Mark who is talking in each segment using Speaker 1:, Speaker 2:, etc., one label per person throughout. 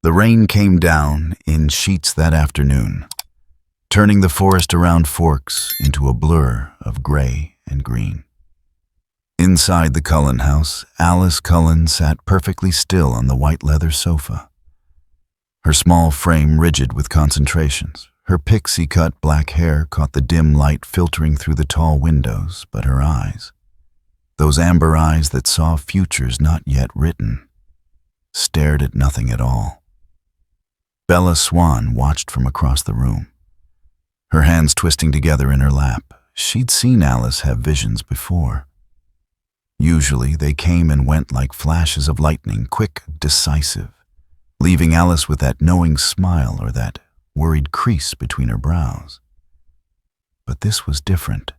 Speaker 1: The rain came down in sheets that afternoon, turning the forest around Forks into a blur of gray and green. Inside the Cullen house, Alice Cullen sat perfectly still on the white leather sofa. Her small frame rigid with concentrations, her pixie-cut black hair caught the dim light filtering through the tall windows, but her eyes, those amber eyes that saw futures not yet written, stared at nothing at all. Bella Swan watched from across the room, her hands twisting together in her lap. She'd seen Alice have visions before. Usually they came and went like flashes of lightning, quick, decisive, leaving Alice with that knowing smile or that worried crease between her brows. But this was different.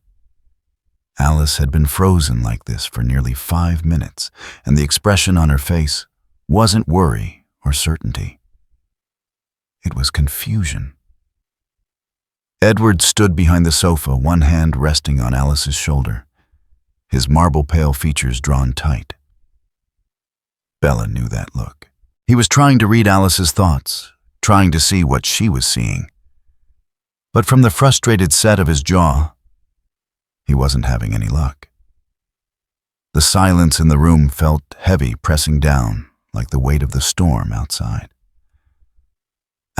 Speaker 1: Alice had been frozen like this for nearly 5 minutes, and the expression on her face wasn't worry or certainty. It was confusion. Edward stood behind the sofa, one hand resting on Alice's shoulder, his marble-pale features drawn tight. Bella knew that look. He was trying to read Alice's thoughts, trying to see what she was seeing. But from the frustrated set of his jaw, he wasn't having any luck. The silence in the room felt heavy, pressing down like the weight of the storm outside.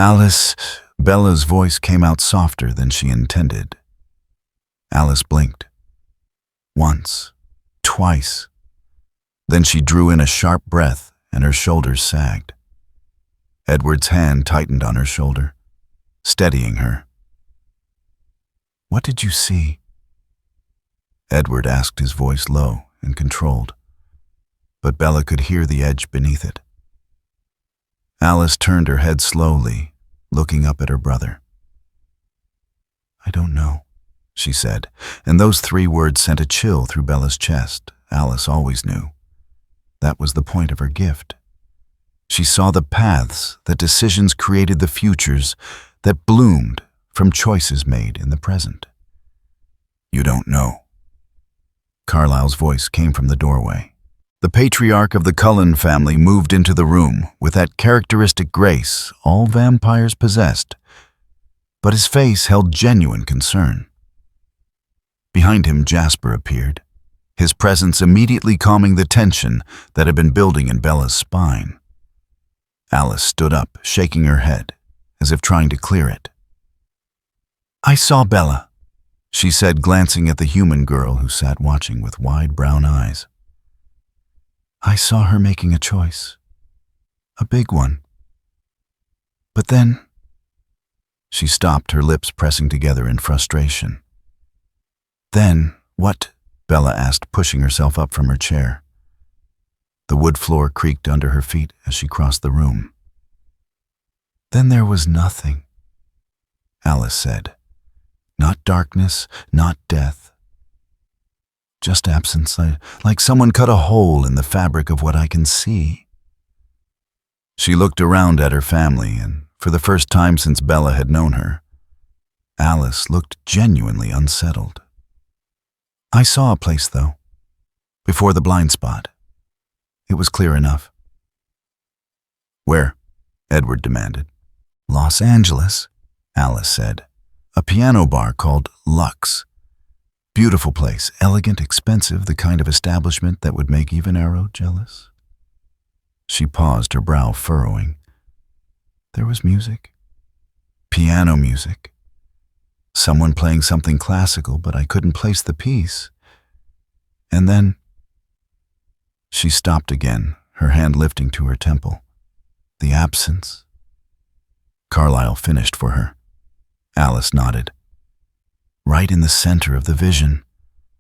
Speaker 1: Alice, Bella's voice came out softer than she intended. Alice blinked. Once, twice. Then she drew in a sharp breath and her shoulders sagged. Edward's hand tightened on her shoulder, steadying her. "What did you see?" Edward asked, his voice low and controlled, but Bella could hear the edge beneath it. Alice turned her head slowly, looking up at her brother. "I don't know," she said, and those 3 words sent a chill through Bella's chest. Alice always knew. That was the point of her gift. She saw the paths that decisions created, the futures that bloomed from choices made in the present. "You don't know." Carlyle's voice came from the doorway. The patriarch of the Cullen family moved into the room with that characteristic grace all vampires possessed, but his face held genuine concern. Behind him, Jasper appeared, his presence immediately calming the tension that had been building in Bella's spine. Alice stood up, shaking her head, as if trying to clear it. "I saw Bella," she said, glancing at the human girl who sat watching with wide brown eyes. "I saw her making a choice. A big one. But then—" She stopped, her lips pressing together in frustration. "Then, what?" Bella asked, pushing herself up from her chair. The wood floor creaked under her feet as she crossed the room. "Then there was nothing," Alice said. "Not darkness, not death. Just absence, like someone cut a hole in the fabric of what I can see." She looked around at her family, and for the first time since Bella had known her, Alice looked genuinely unsettled. "I saw a place, though, before the blind spot. It was clear enough." "Where?" Edward demanded. "Los Angeles," Alice said. "A piano bar called Lux. Beautiful place, elegant, expensive, the kind of establishment that would make even Arrow jealous." She paused, her brow furrowing. There was music. Piano music. Someone playing something classical, but I couldn't place the piece. And then... She stopped again, her hand lifting to her temple. The absence. Carlyle finished for her. Alice nodded. Right in the center of the vision,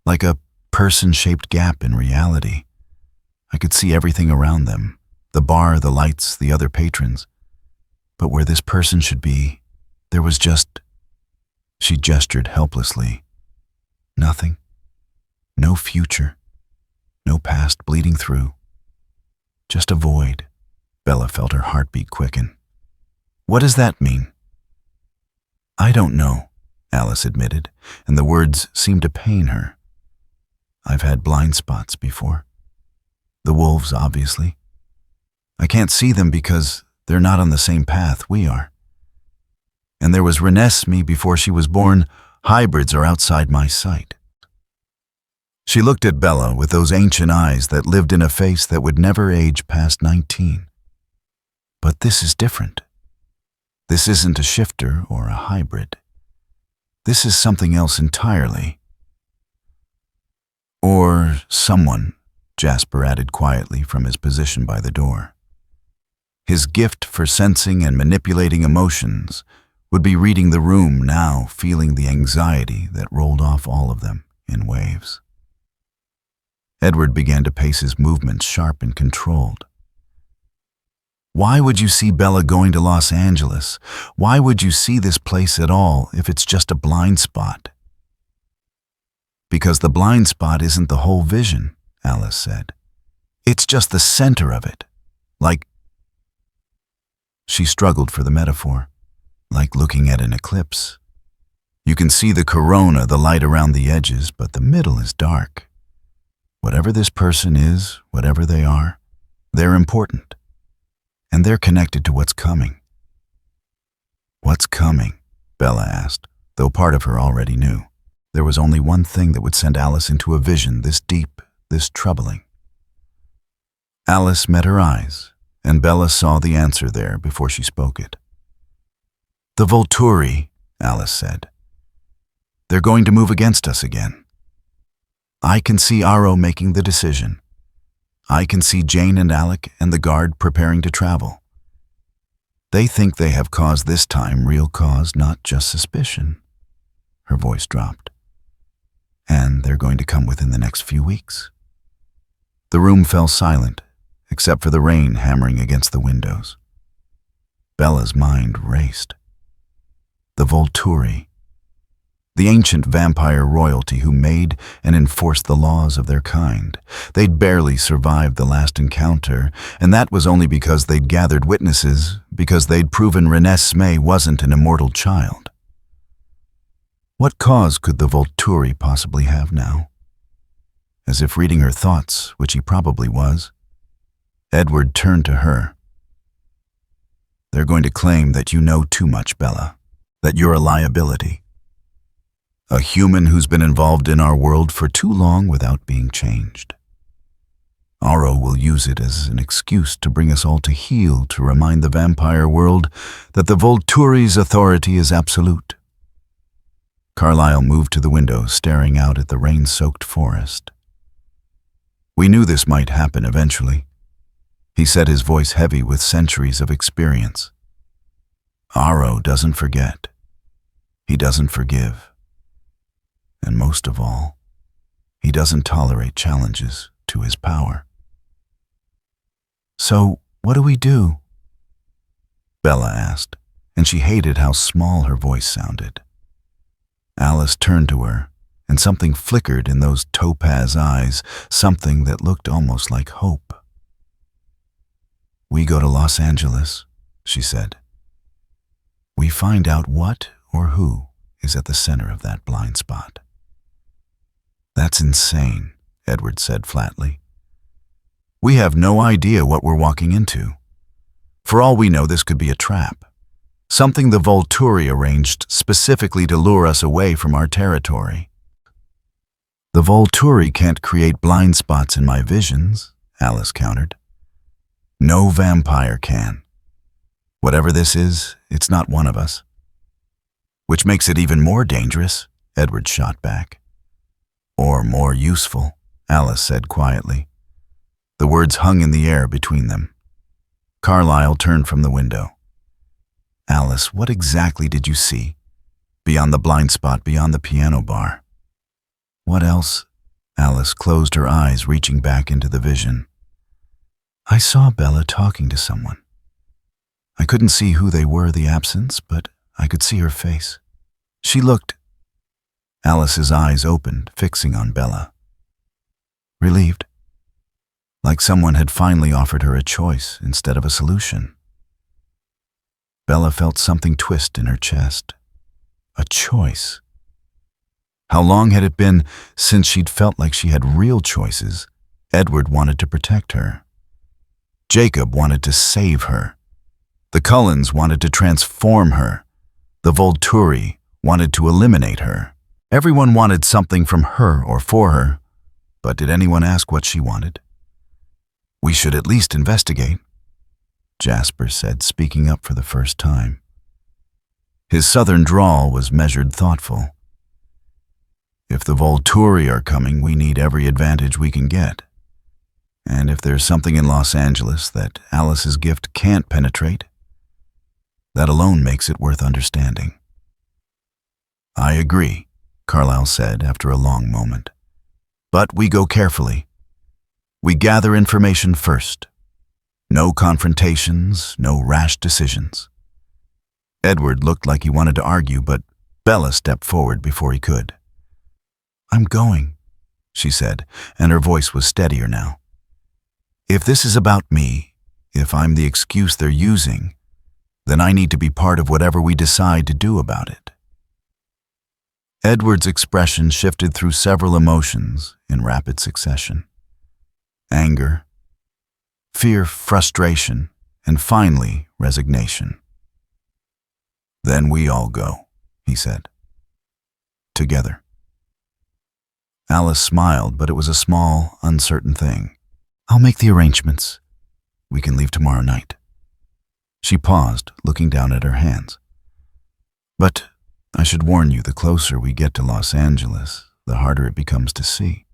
Speaker 1: like a person-shaped gap in reality. I could see everything around them, the bar, the lights, the other patrons. But where this person should be, there was just... She gestured helplessly. Nothing. No future. No past bleeding through. Just a void. Bella felt her heartbeat quicken. "What does that mean?" "I don't know," Alice admitted, and the words seemed to pain her. "I've had blind spots before. The wolves, obviously. I can't see them because They're not on the same path we are. And there was Renesmee before she was born. Hybrids are outside my sight. She looked at Bella with those ancient eyes that lived in a face that would never age past 19. But this is different. This isn't a shifter or a hybrid. This is something else entirely. Or someone, Jasper added quietly from his position by the door. His gift for sensing and manipulating emotions would be reading the room now, feeling the anxiety that rolled off all of them in waves. Edward began to pace his movements sharp and controlled. Why would you see Bella going to Los Angeles? Why would you see this place at all if it's just a blind spot? Because the blind spot isn't the whole vision, Alice said. It's just the center of it. She struggled for the metaphor. Like looking at an eclipse. You can see the corona, the light around the edges, but the middle is dark. Whatever this person is, whatever they are, they're important. And they're connected to what's coming. What's coming? Bella asked, though part of her already knew. There was only one thing that would send Alice into a vision this deep, this troubling. Alice met her eyes, and Bella saw the answer there before she spoke it. The Volturi, Alice said. They're going to move against us again. I can see Aro making the decision. I can see Jane and Alec and the guard preparing to travel. They think they have cause this time, real cause, not just suspicion. Her voice dropped. And they're going to come within the next few weeks. The room fell silent, except for the rain hammering against the windows. Bella's mind raced. The Volturi, the ancient vampire royalty who made and enforced the laws of their kind. They'd barely survived the last encounter, and that was only because they'd gathered witnesses, because they'd proven Renesmee wasn't an immortal child. What cause could the Volturi possibly have now? As if reading her thoughts, which he probably was, Edward turned to her. They're going to claim that you know too much, Bella. That you're a liability. A human who's been involved in our world for too long without being changed. Aro will use it as an excuse to bring us all to heel, to remind the vampire world that the Volturi's authority is absolute. Carlyle moved to the window, staring out at the rain-soaked forest. We knew this might happen eventually. He said, his voice heavy with centuries of experience. Aro doesn't forget. He doesn't forgive. And most of all, he doesn't tolerate challenges to his power. So, what do we do? Bella asked, and she hated how small her voice sounded. Alice turned to her, and something flickered in those topaz eyes, something that looked almost like hope. We go to Los Angeles, she said. We find out what or who is at the center of that blind spot. That's insane, Edward said flatly. We have no idea what we're walking into. For all we know, this could be a trap. Something the Volturi arranged specifically to lure us away from our territory. The Volturi can't create blind spots in my visions, Alice countered. No vampire can. Whatever this is, it's not one of us. Which makes it even more dangerous, Edward shot back. Or more useful, Alice said quietly. The words hung in the air between them. Carlyle turned from the window. Alice, what exactly did you see? Beyond the blind spot, beyond the piano bar. What else? Alice closed her eyes, reaching back into the vision. I saw Bella talking to someone. I couldn't see who they were, the absence, but I could see her face. She looked. Alice's eyes opened, fixing on Bella. Relieved. Like someone had finally offered her a choice instead of a solution. Bella felt something twist in her chest. A choice. How long had it been since she'd felt like she had real choices? Edward wanted to protect her. Jacob wanted to save her. The Cullens wanted to transform her. The Volturi wanted to eliminate her. Everyone wanted something from her or for her, but did anyone ask what she wanted? "We should at least investigate," Jasper said, speaking up for the first time. His southern drawl was measured, thoughtful. "If the Volturi are coming, we need every advantage we can get. And if there's something in Los Angeles that Alice's gift can't penetrate, that alone makes it worth understanding." "I agree," Carlyle said after a long moment. "But we go carefully. We gather information first. No confrontations, no rash decisions." Edward looked like he wanted to argue, but Bella stepped forward before he could. "I'm going," she said, and her voice was steadier now. "If this is about me, if I'm the excuse they're using, then I need to be part of whatever we decide to do about it." Edward's expression shifted through several emotions in rapid succession. Anger, fear, frustration, and finally, resignation. "Then we all go," he said. "Together." Alice smiled, but it was a small, uncertain thing. "I'll make the arrangements. We can leave tomorrow night." She paused, looking down at her hands. "But I should warn you, the closer we get to Los Angeles, the harder it becomes to see.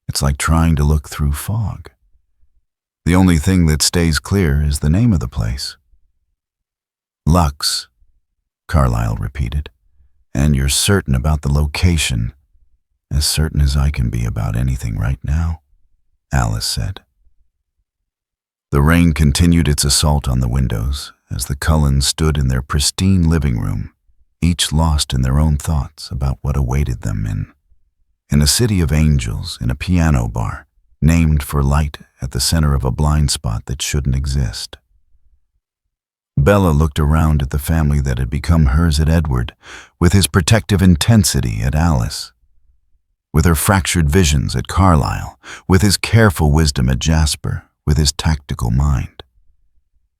Speaker 1: It's like trying to look through fog. The only thing that stays clear is the name of the place." "Lux," Carlyle repeated. "And you're certain about the location, as certain as I can be about anything right now," Alice said. The rain continued its assault on the windows as the Cullens stood in their pristine living room, each lost in their own thoughts about what awaited them in a city of angels, in a piano bar, named for light at the center of a blind spot that shouldn't exist. Bella looked around at the family that had become hers at Edward, with his protective intensity at Alice, with her fractured visions at Carlyle, with his careful wisdom at Jasper, with his tactical mind.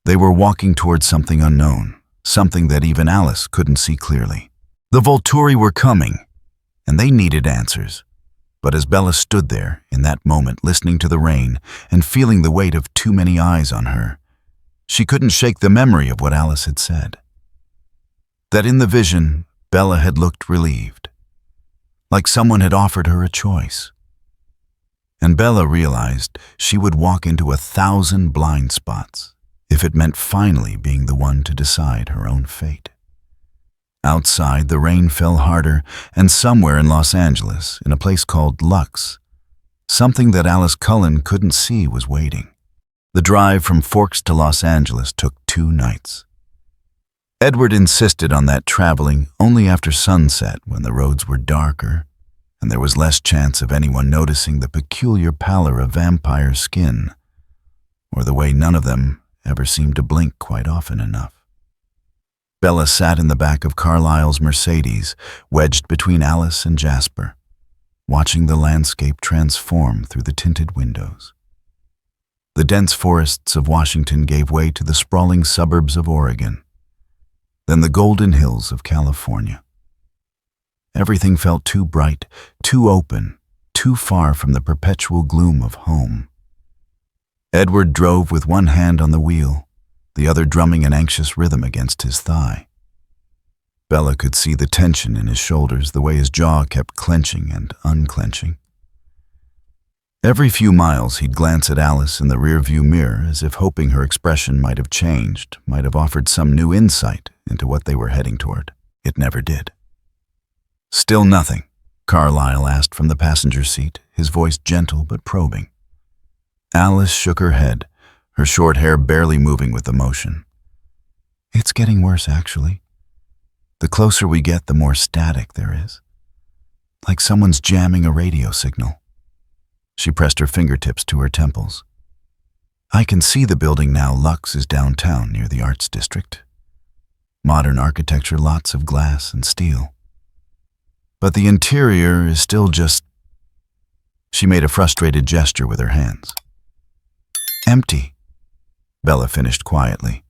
Speaker 1: They were walking towards something unknown, something that even Alice couldn't see clearly. The Volturi were coming, and they needed answers. But as Bella stood there, in that moment, listening to the rain and feeling the weight of too many eyes on her, she couldn't shake the memory of what Alice had said. That in the vision, Bella had looked relieved, like someone had offered her a choice. And Bella realized she would walk into 1,000 blind spots if it meant finally being the one to decide her own fate. Outside, the rain fell harder, and somewhere in Los Angeles, in a place called Lux, something that Alice Cullen couldn't see was waiting. The drive from Forks to Los Angeles took 2 nights. Edward insisted on that traveling only after sunset, when the roads were darker and there was less chance of anyone noticing the peculiar pallor of vampire skin, or the way none of them ever seemed to blink quite often enough. Bella sat in the back of Carlyle's Mercedes, wedged between Alice and Jasper, watching the landscape transform through the tinted windows. The dense forests of Washington gave way to the sprawling suburbs of Oregon, then the golden hills of California. Everything felt too bright, too open, too far from the perpetual gloom of home. Edward drove with one hand on the wheel, the other drumming an anxious rhythm against his thigh. Bella could see the tension in his shoulders, the way his jaw kept clenching and unclenching. Every few miles he'd glance at Alice in the rearview mirror, as if hoping her expression might have changed, might have offered some new insight into what they were heading toward. It never did. "Still nothing?" Carlyle asked from the passenger seat, his voice gentle but probing. Alice shook her head, her short hair barely moving with emotion. "It's getting worse, actually. The closer we get, the more static there is. Like someone's jamming a radio signal." She pressed her fingertips to her temples. "I can see the building now. Lux is downtown near the Arts District. Modern architecture, lots of glass and steel. But the interior is still just..." She made a frustrated gesture with her hands. "Empty," Bella finished quietly.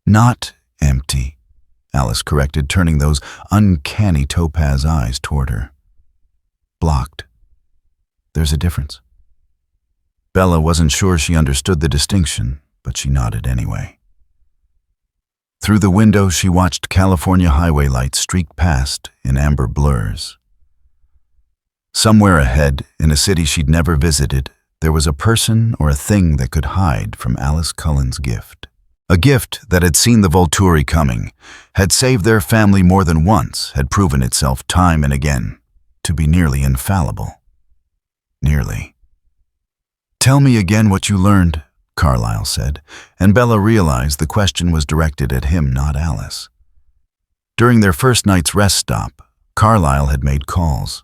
Speaker 1: Not empty, Alice corrected, turning those uncanny topaz eyes toward her. Blocked. There's a difference. Bella wasn't sure she understood the distinction, but she nodded anyway. Through the window, she watched California highway lights streak past in amber blurs. Somewhere ahead, in a city she'd never visited, there was a person or a thing that could hide from Alice Cullen's gift. A gift that had seen the Volturi coming, had saved their family more than once, had proven itself time and again to be nearly infallible. Nearly. "Tell me again what you learned," Carlyle said, and Bella realized the question was directed at him, not Alice. During their first night's rest stop, Carlyle had made calls.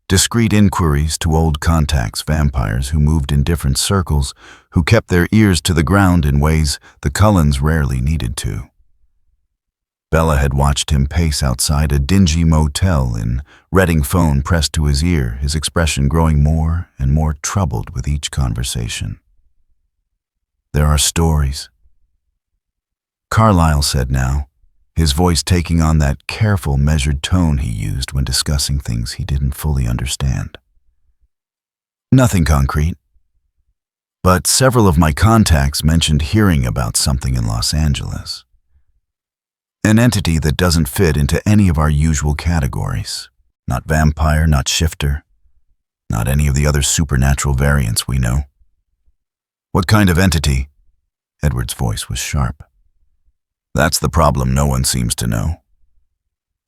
Speaker 1: Discreet inquiries to old contacts, vampires who moved in different circles, who kept their ears to the ground in ways the Cullens rarely needed to. Bella had watched him pace outside a dingy motel, in Reading phone pressed to his ear, his expression growing more and more troubled with each conversation. "There are stories," Carlyle said now, his voice taking on that careful, measured tone he used when discussing things he didn't fully understand. "Nothing concrete, but several of my contacts mentioned hearing about something in Los Angeles. An entity that doesn't fit into any of our usual categories. Not vampire, not shifter, not any of the other supernatural variants we know." "What kind of entity?" Edward's voice was sharp. "That's the problem, no one seems to know.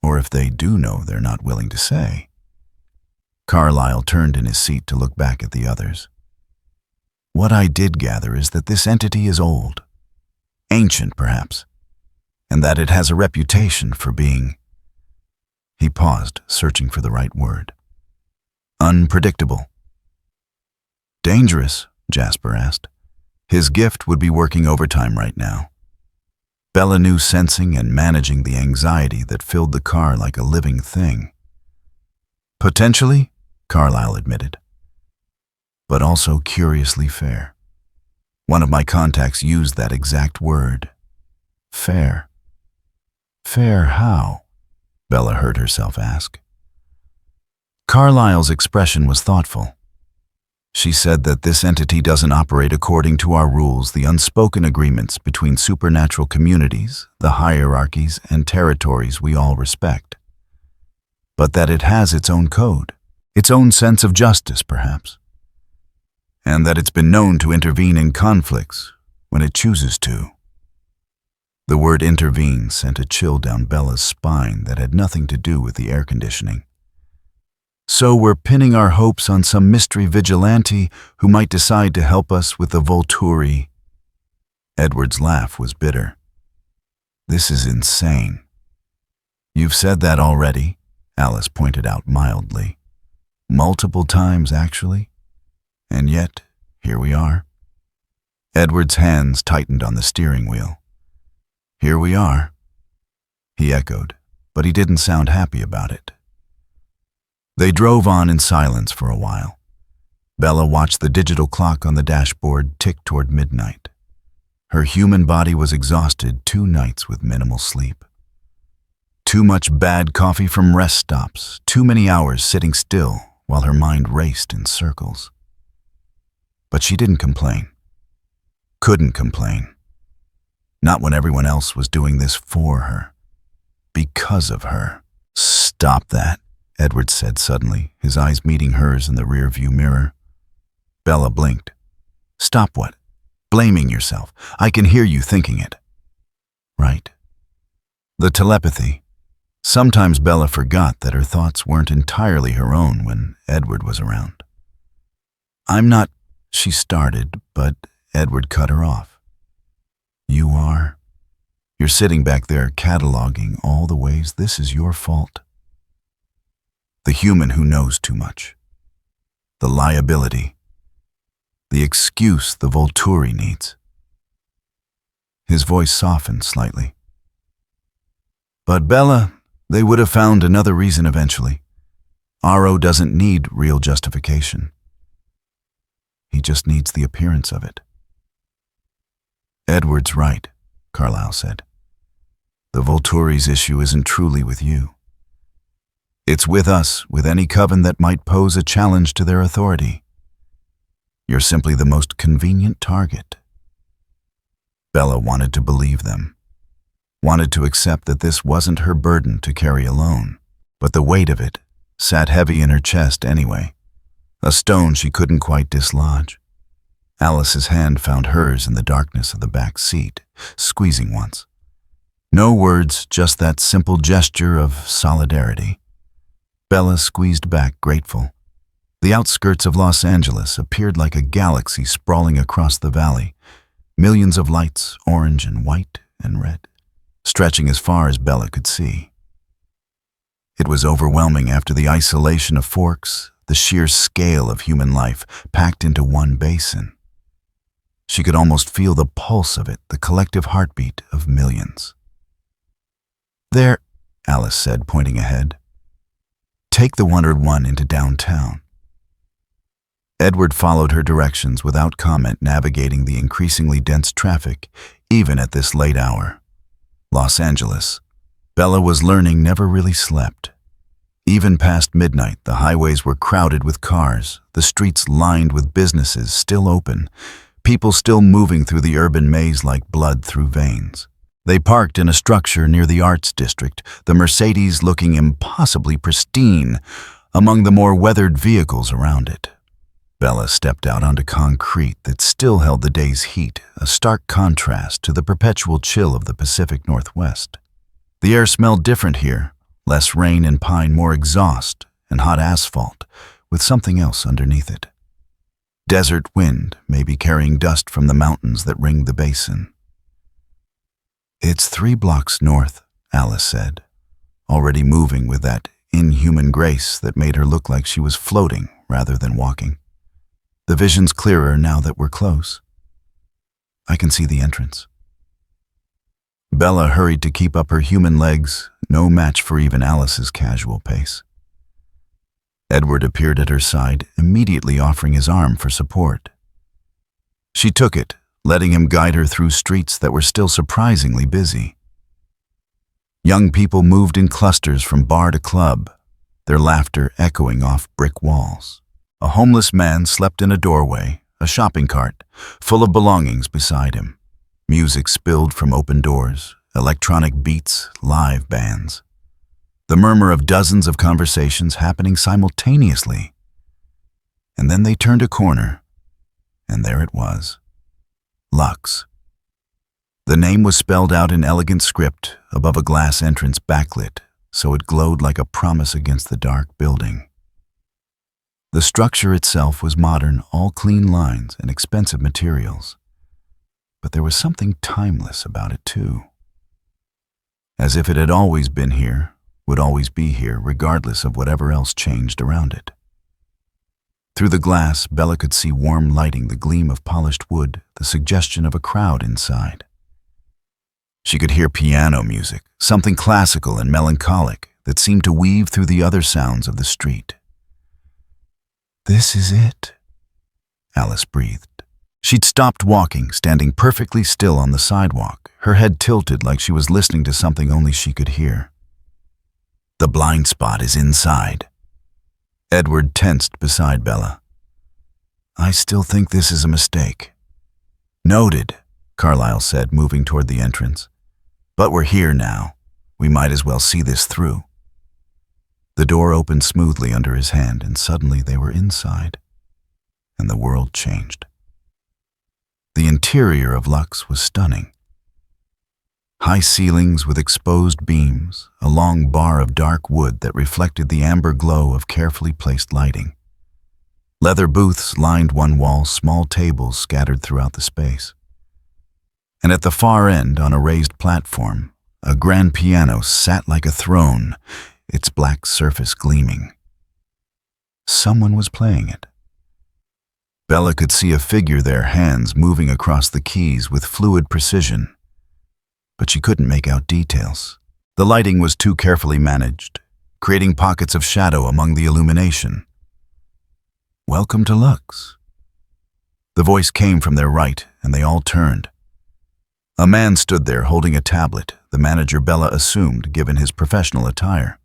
Speaker 1: Or if they do know, they're not willing to say." Carlyle turned in his seat to look back at the others. "What I did gather is that this entity is old. Ancient, perhaps. And that it has a reputation for being..." He paused, searching for the right word. "Unpredictable." "Dangerous?" Jasper asked. His gift would be working overtime right now. Bella knew, sensing and managing the anxiety that filled the car like a living thing. "Potentially," Carlyle admitted, "but also curiously fair. One of my contacts used that exact word. Fair." "Fair how?" Bella heard herself ask. Carlyle's expression was thoughtful. She said that this entity doesn't operate according to our rules, the unspoken agreements between supernatural communities, the hierarchies and territories we all respect. But that it has its own code, its own sense of justice, perhaps. And that it's been known to intervene in conflicts when it chooses to. The word intervene sent a chill down Bella's spine that had nothing to do with the air conditioning. "So we're pinning our hopes on some mystery vigilante who might decide to help us with the Volturi." Edward's laugh was bitter. "This is insane." "You've said that already," Alice pointed out mildly. "Multiple times, actually. And yet, here we are." Edward's hands tightened on the steering wheel. "Here we are," he echoed, but he didn't sound happy about it. They drove on in silence for a while. Bella watched the digital clock on the dashboard tick toward midnight. Her human body was exhausted, 2 nights with minimal sleep. Too much bad coffee from rest stops, too many hours sitting still while her mind raced in circles. But she didn't complain. Couldn't complain. Not when everyone else was doing this for her. Because of her. "Stop that," Edward said suddenly, his eyes meeting hers in the rearview mirror. Bella blinked. "Stop what?" "Blaming yourself. I can hear you thinking it." "Right." The telepathy. Sometimes Bella forgot that her thoughts weren't entirely her own when Edward was around. "I'm not," she started, but Edward cut her off. "You are. You're sitting back there cataloging all the ways this is your fault. The human who knows too much. The liability. The excuse the Volturi needs." His voice softened slightly. "But Bella, they would have found another reason eventually. Aro doesn't need real justification. He just needs the appearance of it." "Edward's right," Carlyle said. The Volturi's issue isn't truly with you. It's with us, with any coven that might pose a challenge to their authority. You're simply the most convenient target. Bella wanted to believe them, wanted to accept that this wasn't her burden to carry alone, but the weight of it sat heavy in her chest anyway, a stone she couldn't quite dislodge. Alice's hand found hers in the darkness of the back seat, squeezing once. No words, just that simple gesture of solidarity. Bella squeezed back, grateful. The outskirts of Los Angeles appeared like a galaxy sprawling across the valley, millions of lights, orange and white and red, stretching as far as Bella could see. It was overwhelming after the isolation of Forks, the sheer scale of human life packed into one basin. She could almost feel the pulse of it, the collective heartbeat of millions. There, Alice said, pointing ahead. Take the 101 into downtown. Edward followed her directions without comment, navigating the increasingly dense traffic, even at this late hour. Los Angeles, Bella was learning, never really slept. Even past midnight, the highways were crowded with cars, the streets lined with businesses still open, people still moving through the urban maze like blood through veins. They parked in a structure near the Arts District, the Mercedes looking impossibly pristine among the more weathered vehicles around it. Bella stepped out onto concrete that still held the day's heat, a stark contrast to the perpetual chill of the Pacific Northwest. The air smelled different here, less rain and pine, more exhaust and hot asphalt, with something else underneath it. Desert wind, maybe carrying dust from the mountains that ringed the basin. It's 3 blocks north, Alice said, already moving with that inhuman grace that made her look like she was floating rather than walking. The vision's clearer now that we're close. I can see the entrance. Bella hurried to keep up her human legs, no match for even Alice's casual pace. Edward appeared at her side, immediately offering his arm for support. She took it, letting him guide her through streets that were still surprisingly busy. Young people moved in clusters from bar to club, their laughter echoing off brick walls. A homeless man slept in a doorway, a shopping cart, full of belongings beside him. Music spilled from open doors, electronic beats, live bands. The murmur of dozens of conversations happening simultaneously. And then they turned a corner, and there it was. Lux. The name was spelled out in elegant script above a glass entrance backlit, so it glowed like a promise against the dark building. The structure itself was modern, all clean lines and expensive materials. But there was something timeless about it too. As if it had always been here, would always be here, regardless of whatever else changed around it. Through the glass, Bella could see warm lighting, the gleam of polished wood, the suggestion of a crowd inside. She could hear piano music, something classical and melancholic that seemed to weave through the other sounds of the street. This is it, Alice breathed. She'd stopped walking, standing perfectly still on the sidewalk, her head tilted like she was listening to something only she could hear. The blind spot is inside. Edward tensed beside Bella. I still think this is a mistake. Noted, Carlyle said, moving toward the entrance. But we're here now. We might as well see this through. The door opened smoothly under his hand, and suddenly they were inside, and the world changed. The interior of Lux was stunning. High ceilings with exposed beams, a long bar of dark wood that reflected the amber glow of carefully placed lighting. Leather booths lined one wall, small tables scattered throughout the space. And at the far end, on a raised platform, a grand piano sat like a throne, its black surface gleaming. Someone was playing it. Bella could see a figure there, hands moving across the keys with fluid precision, but she couldn't make out details. The lighting was too carefully managed, creating pockets of shadow among the illumination. Welcome to Lux. The voice came from their right, and they all turned. A man stood there holding a tablet, the manager Bella assumed given his professional attire.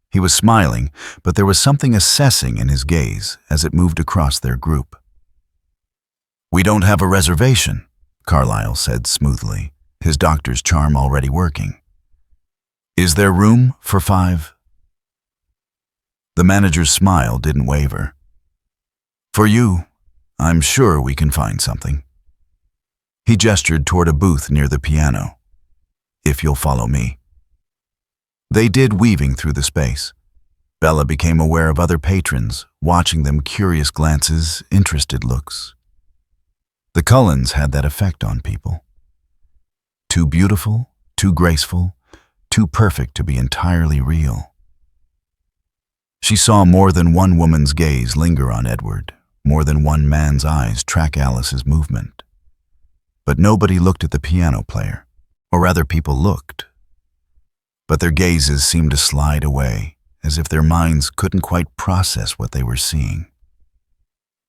Speaker 1: He was smiling, but there was something assessing in his gaze as it moved across their group. "We don't have a reservation," Carlyle said smoothly, his doctor's charm already working. "Is there room for 5? The manager's smile didn't waver. "For you, I'm sure we can find something." He gestured toward a booth near the piano. "If you'll follow me." They did, weaving through the space. Bella became aware of other patrons, watching them, curious glances, interested looks. The Cullens had that effect on people. Too beautiful, too graceful, too perfect to be entirely real. She saw more than one woman's gaze linger on Edward, more than one man's eyes track Alice's movement. But nobody looked at the piano player, or rather people looked. But their gazes seemed to slide away, as if their minds couldn't quite process what they were seeing.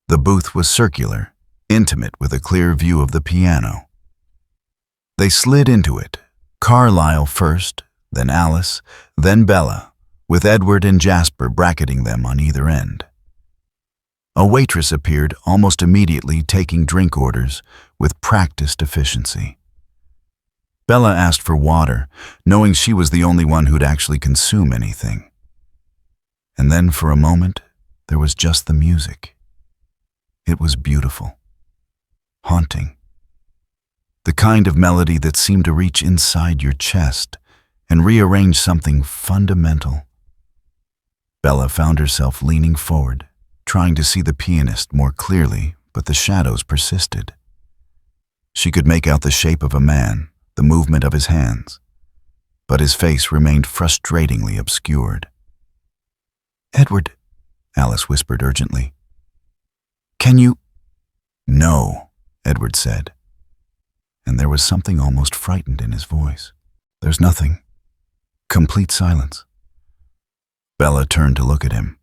Speaker 1: The booth was circular, intimate with a clear view of the piano. They slid into it, Carlyle first, then Alice, then Bella, with Edward and Jasper bracketing them on either end. A waitress appeared almost immediately, taking drink orders with practiced efficiency. Bella asked for water, knowing she was the only one who'd actually consume anything. And then for a moment, there was just the music. It was beautiful, haunting. The kind of melody that seemed to reach inside your chest and rearrange something fundamental. Bella found herself leaning forward, trying to see the pianist more clearly, but the shadows persisted. She could make out the shape of a man, the movement of his hands, but his face remained frustratingly obscured. "Edward," Alice whispered urgently. "Can you—" "No," Edward said, and there was something almost frightened in his voice. "There's nothing." Complete silence. Bella turned to look at him.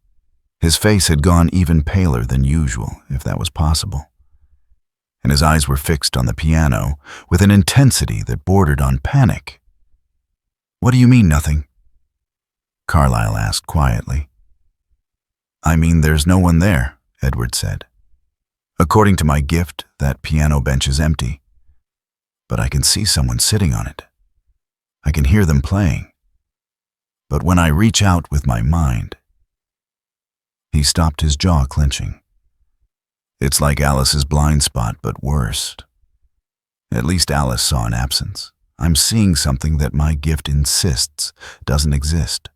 Speaker 1: His face had gone even paler than usual, if that was possible, and his eyes were fixed on the piano with an intensity that bordered on panic. "What do you mean, nothing?" Carlyle asked quietly. "I mean, there's no one there," Edward said. "According to my gift, that piano bench is empty. But I can see someone sitting on it. I can hear them playing. But when I reach out with my mind—" He stopped, his jaw clenching. "It's like Alice's blind spot, but worse. At least Alice saw an absence. I'm seeing something that my gift insists doesn't exist."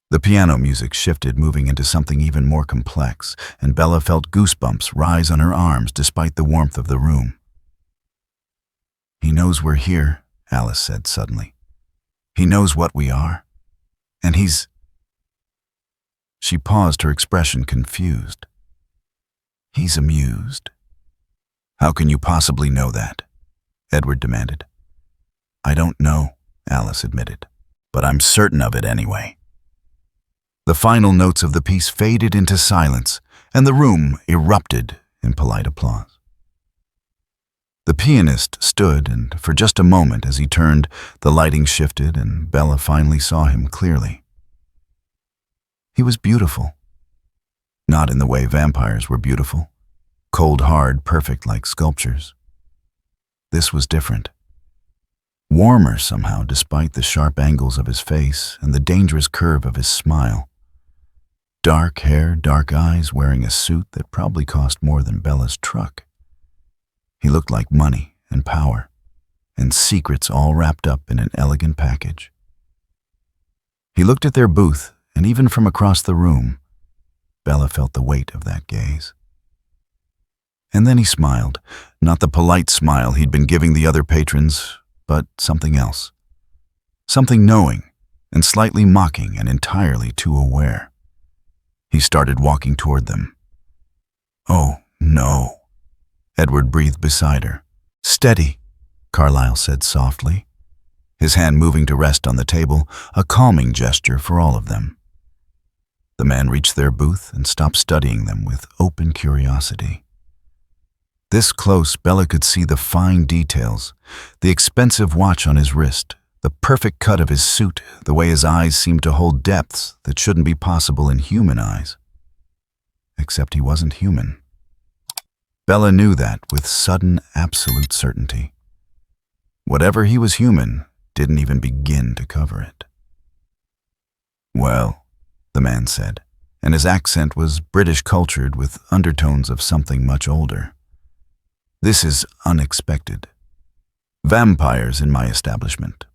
Speaker 1: The piano music shifted, moving into something even more complex, and Bella felt goosebumps rise on her arms despite the warmth of the room. "He knows we're here," Alice said suddenly. "He knows what we are. And he's—" She paused, her expression confused. "He's amused." "How can you possibly know that?" Edward demanded. "I don't know," Alice admitted, "but I'm certain of it anyway." The final notes of the piece faded into silence, and the room erupted in polite applause. The pianist stood, and for just a moment as he turned, the lighting shifted, and Bella finally saw him clearly. He was beautiful. Not in the way vampires were beautiful, cold, hard, perfect like sculptures. This was different. Warmer somehow, despite the sharp angles of his face and the dangerous curve of his smile. Dark hair, dark eyes, wearing a suit that probably cost more than Bella's truck. He looked like money and power, and secrets all wrapped up in an elegant package. He looked at their booth, and even from across the room, Bella felt the weight of that gaze. And then he smiled, not the polite smile he'd been giving the other patrons, but something else. Something knowing, and slightly mocking, and entirely too aware. He started walking toward them. "Oh, no," Edward breathed beside her. "Steady," Carlyle said softly, his hand moving to rest on the table, a calming gesture for all of them. The man reached their booth and stopped studying them with open curiosity. This close, Bella could see the fine details, the expensive watch on his wrist, the perfect cut of his suit, the way his eyes seemed to hold depths that shouldn't be possible in human eyes. Except he wasn't human. Bella knew that with sudden, absolute certainty. Whatever he was human didn't even begin to cover it. "Well," the man said, and his accent was British cultured with undertones of something much older. "This is unexpected. Vampires in my establishment.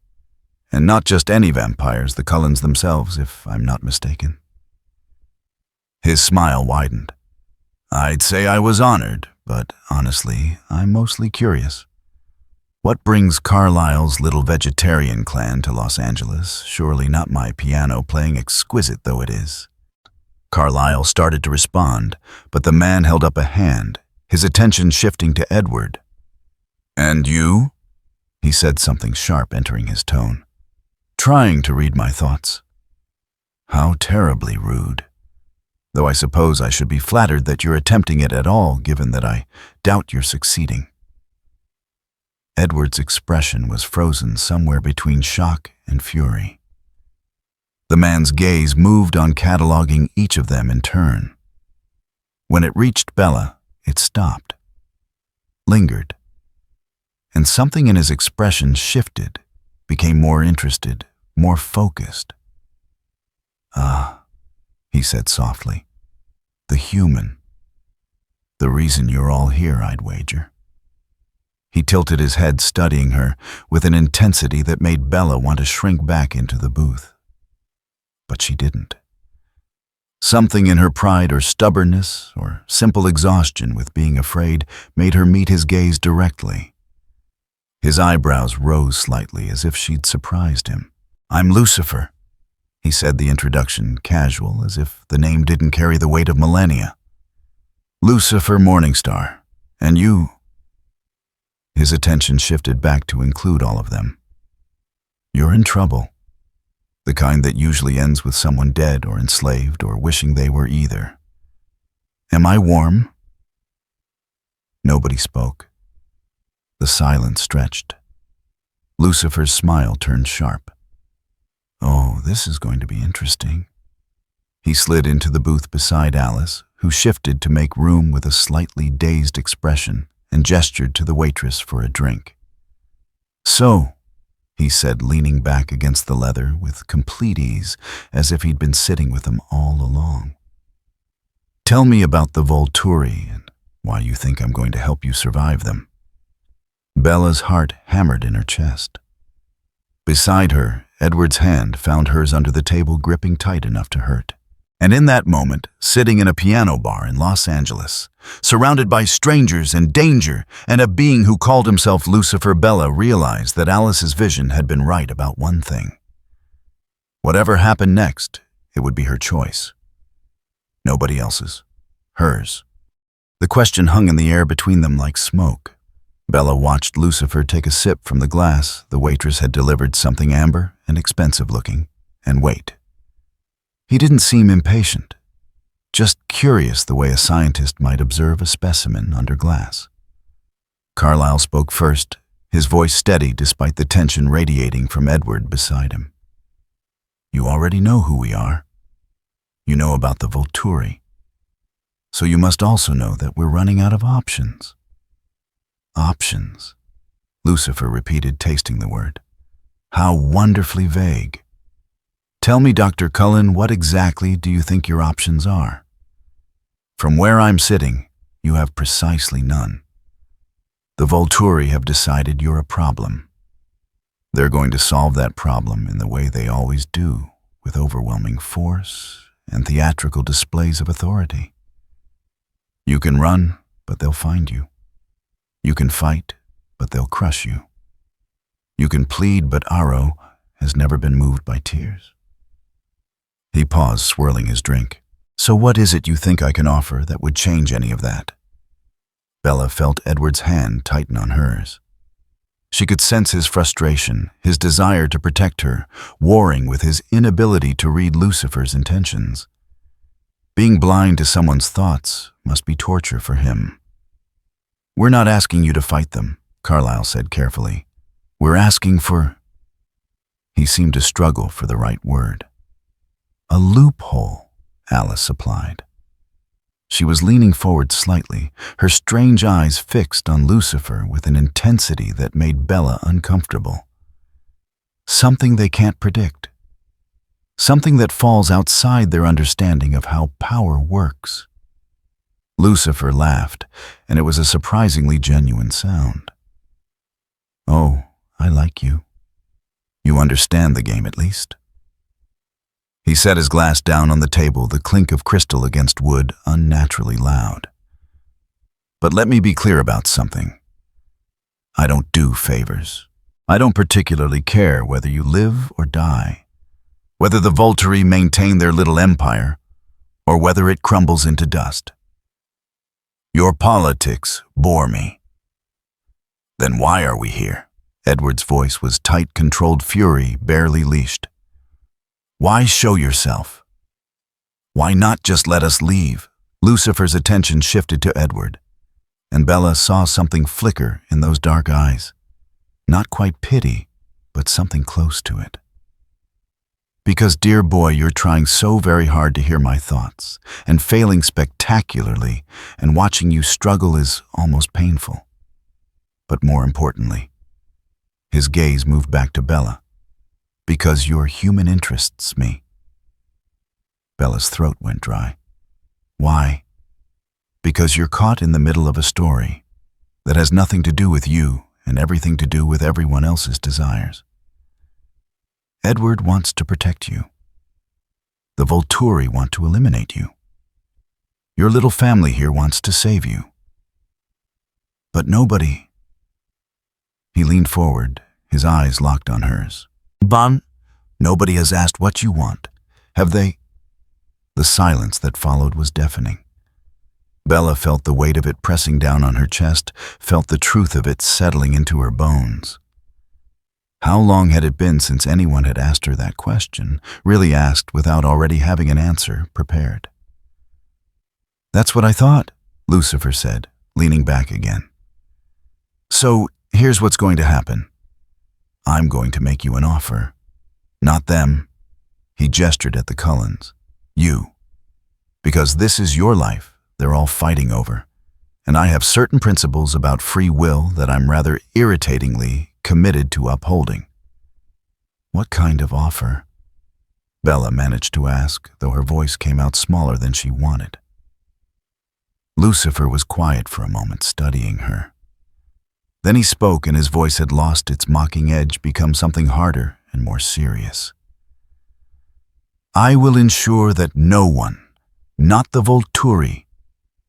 Speaker 1: And not just any vampires, the Cullens themselves, if I'm not mistaken." His smile widened. "I'd say I was honored, but honestly, I'm mostly curious. What brings Carlisle's little vegetarian clan to Los Angeles? Surely not my piano playing, exquisite though it is." Carlisle started to respond, but the man held up a hand, his attention shifting to Edward. "And you?" He said something sharp, entering his tone. "Trying to read my thoughts." "How terribly rude. Though I suppose I should be flattered that you're attempting it at all, given that I doubt you're succeeding." Edward's expression was frozen somewhere between shock and fury. The man's gaze moved on cataloging each of them in turn. When it reached Bella, it stopped, lingered, and something in his expression shifted, became more interested, more focused. "Ah," he said softly, "the human. The reason you're all here, I'd wager." He tilted his head, studying her with an intensity that made Bella want to shrink back into the booth. But she didn't. Something in her pride or stubbornness or simple exhaustion with being afraid made her meet his gaze directly. His eyebrows rose slightly as if she'd surprised him. "I'm Lucifer," he said, the introduction casual, as if the name didn't carry the weight of millennia. "Lucifer Morningstar. And you?" His attention shifted back to include all of them. "You're in trouble. The kind that usually ends with someone dead or enslaved or wishing they were either. Am I warm?" Nobody spoke. The silence stretched. Lucifer's smile turned sharp. "Oh, this is going to be interesting." He slid into the booth beside Alice, who shifted to make room with a slightly dazed expression and gestured to the waitress for a drink. "So," he said, leaning back against the leather with complete ease, as if he'd been sitting with them all along. "Tell me about the Volturi and why you think I'm going to help you survive them." Bella's heart hammered in her chest. Beside her, Edward's hand found hers under the table, gripping tight enough to hurt. And in that moment, sitting in a piano bar in Los Angeles, surrounded by strangers and danger, and a being who called himself Lucifer, Bella realized that Alice's vision had been right about one thing. Whatever happened next, it would be her choice. Nobody else's. Hers. The question hung in the air between them like smoke. Bella watched Lucifer take a sip from the glass the waitress had delivered, something amber and expensive looking, and wait. He didn't seem impatient, just curious the way a scientist might observe a specimen under glass. Carlisle spoke first, his voice steady despite the tension radiating from Edward beside him. "You already know who we are. You know about the Volturi. So you must also know that we're running out of options." "Options," Lucifer repeated, tasting the word. "How wonderfully vague. Tell me, Dr. Cullen, what exactly do you think your options are? From where I'm sitting, you have precisely none. The Volturi have decided you're a problem. They're going to solve that problem in the way they always do, with overwhelming force and theatrical displays of authority. You can run, but they'll find you. You can fight, but they'll crush you. You can plead, but Aro has never been moved by tears." He paused, swirling his drink. "So what is it you think I can offer that would change any of that?" Bella felt Edward's hand tighten on hers. She could sense his frustration, his desire to protect her, warring with his inability to read Lucifer's intentions. Being blind to someone's thoughts must be torture for him. We're not asking you to fight them, Carlyle said carefully. We're asking for... He seemed to struggle for the right word. A loophole, Alice supplied. She was leaning forward slightly, her strange eyes fixed on Lucifer with an intensity that made Bella uncomfortable. Something they can't predict. Something that falls outside their understanding of how power works. Lucifer laughed, and it was a surprisingly genuine sound. Oh, I like you. You understand the game at least. He set his glass down on the table, the clink of crystal against wood unnaturally loud. But let me be clear about something. I don't do favors. I don't particularly care whether you live or die, whether the Volturi maintain their little empire, or whether it crumbles into dust. Your politics bore me. Then why are we here? Edward's voice was tight, controlled fury, barely leashed. Why show yourself? Why not just let us leave? Lucifer's attention shifted to Edward, and Bella saw something flicker in those dark eyes. Not quite pity, but something close to it. Because, dear boy, you're trying so very hard to hear my thoughts, and failing spectacularly, and watching you struggle is almost painful. But more importantly, his gaze moved back to Bella. Because your human interests me. Bella's throat went dry. Why? Because you're caught in the middle of a story that has nothing to do with you and everything to do with everyone else's desires. Edward wants to protect you. The Volturi want to eliminate you. Your little family here wants to save you. But nobody... He leaned forward, his eyes locked on hers. Bon, nobody has asked what you want, have they? The silence that followed was deafening. Bella felt the weight of it pressing down on her chest, felt the truth of it settling into her bones. How long had it been since anyone had asked her that question, really asked without already having an answer prepared? That's what I thought, Lucifer said, leaning back again. So here's what's going to happen. I'm going to make you an offer. Not them. He gestured at the Cullens. You. Because this is your life they're all fighting over, and I have certain principles about free will that I'm rather irritatingly committed to upholding. What kind of offer? Bella managed to ask, though her voice came out smaller than she wanted. Lucifer was quiet for a moment, studying her. Then he spoke, and his voice had lost its mocking edge, become something harder and more serious. I will ensure that no one, not the Volturi,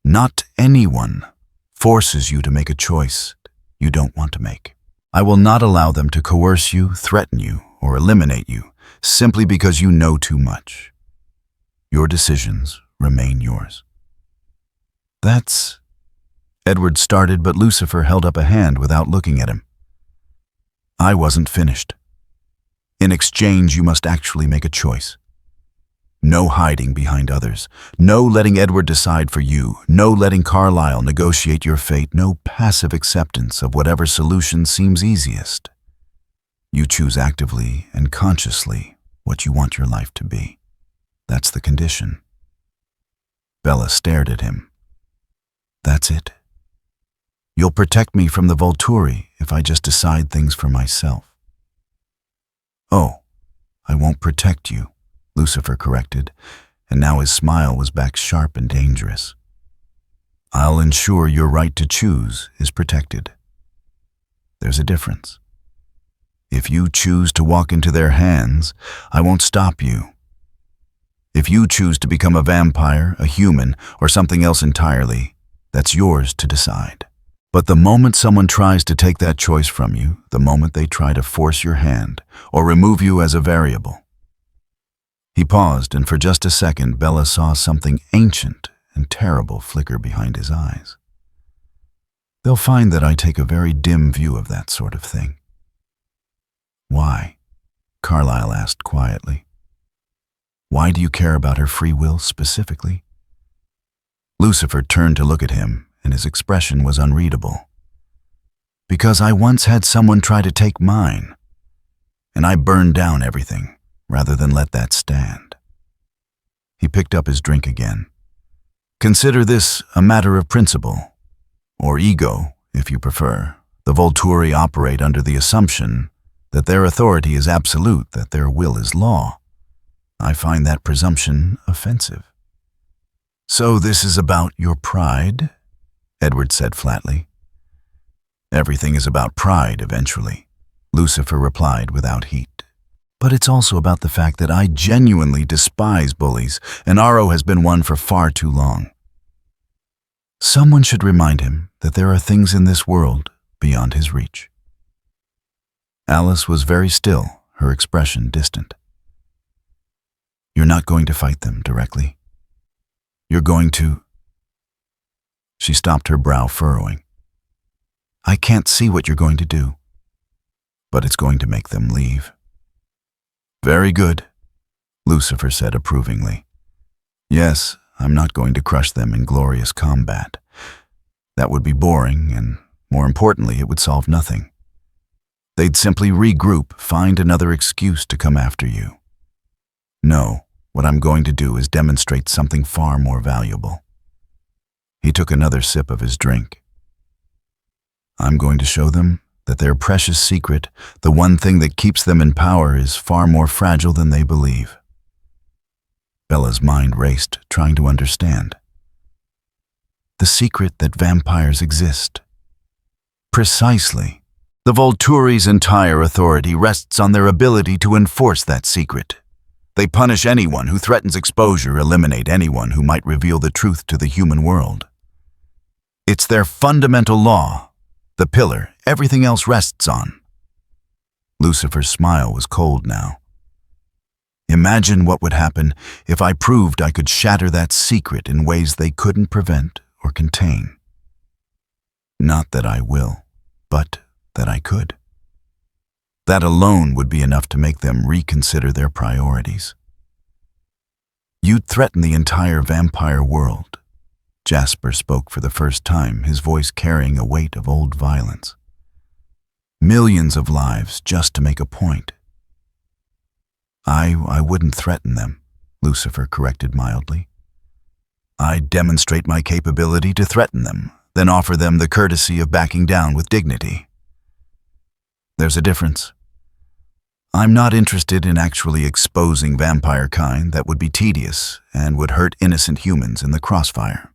Speaker 1: not anyone, forces you to make a choice you don't want to make. I will not allow them to coerce you, threaten you, or eliminate you simply because you know too much. Your decisions remain yours. That's... Edward started, but Lucifer held up a hand without looking at him. I wasn't finished. In exchange, you must actually make a choice. No hiding behind others. No letting Edward decide for you. No letting Carlyle negotiate your fate. No passive acceptance of whatever solution seems easiest. You choose actively and consciously what you want your life to be. That's the condition. Bella stared at him. That's it. You'll protect me from the Volturi if I just decide things for myself. Oh, I won't protect you, Lucifer corrected, and now his smile was back sharp and dangerous. I'll ensure your right to choose is protected. There's a difference. If you choose to walk into their hands, I won't stop you. If you choose to become a vampire, a human, or something else entirely, that's yours to decide. But the moment someone tries to take that choice from you, the moment they try to force your hand or remove you as a variable. He paused, and for just a second, Bella saw something ancient and terrible flicker behind his eyes. They'll find that I take a very dim view of that sort of thing. Why? Carlyle asked quietly. Why do you care about her free will specifically? Lucifer turned to look at him, and his expression was unreadable. Because I once had someone try to take mine, and I burned down everything rather than let that stand. He picked up his drink again. Consider this a matter of principle, or ego, if you prefer. The Volturi operate under the assumption that their authority is absolute, that their will is law. I find that presumption offensive. So this is about your pride? Edward said flatly. Everything is about pride eventually, Lucifer replied without heat. But it's also about the fact that I genuinely despise bullies, and Aro has been one for far too long. Someone should remind him that there are things in this world beyond his reach. Alice was very still, her expression distant. You're not going to fight them directly. You're going to... She stopped, her brow furrowing. I can't see what you're going to do, but it's going to make them leave. Very good, Lucifer said approvingly. Yes, I'm not going to crush them in glorious combat. That would be boring, and more importantly, it would solve nothing. They'd simply regroup, find another excuse to come after you. No, what I'm going to do is demonstrate something far more valuable. He took another sip of his drink. I'm going to show them that their precious secret, the one thing that keeps them in power, is far more fragile than they believe. Bella's mind raced, trying to understand. The secret that vampires exist. Precisely. The Volturi's entire authority rests on their ability to enforce that secret. They punish anyone who threatens exposure, eliminate anyone who might reveal the truth to the human world. It's their fundamental law, the pillar everything else rests on. Lucifer's smile was cold now. Imagine what would happen if I proved I could shatter that secret in ways they couldn't prevent or contain. Not that I will, but that I could. That alone would be enough to make them reconsider their priorities. You'd threaten the entire vampire world. Jasper spoke for the first time, his voice carrying a weight of old violence. Millions of lives just to make a point. I wouldn't threaten them, Lucifer corrected mildly. I'd demonstrate my capability to threaten them, then offer them the courtesy of backing down with dignity. There's a difference. I'm not interested in actually exposing vampire kind. That would be tedious and would hurt innocent humans in the crossfire.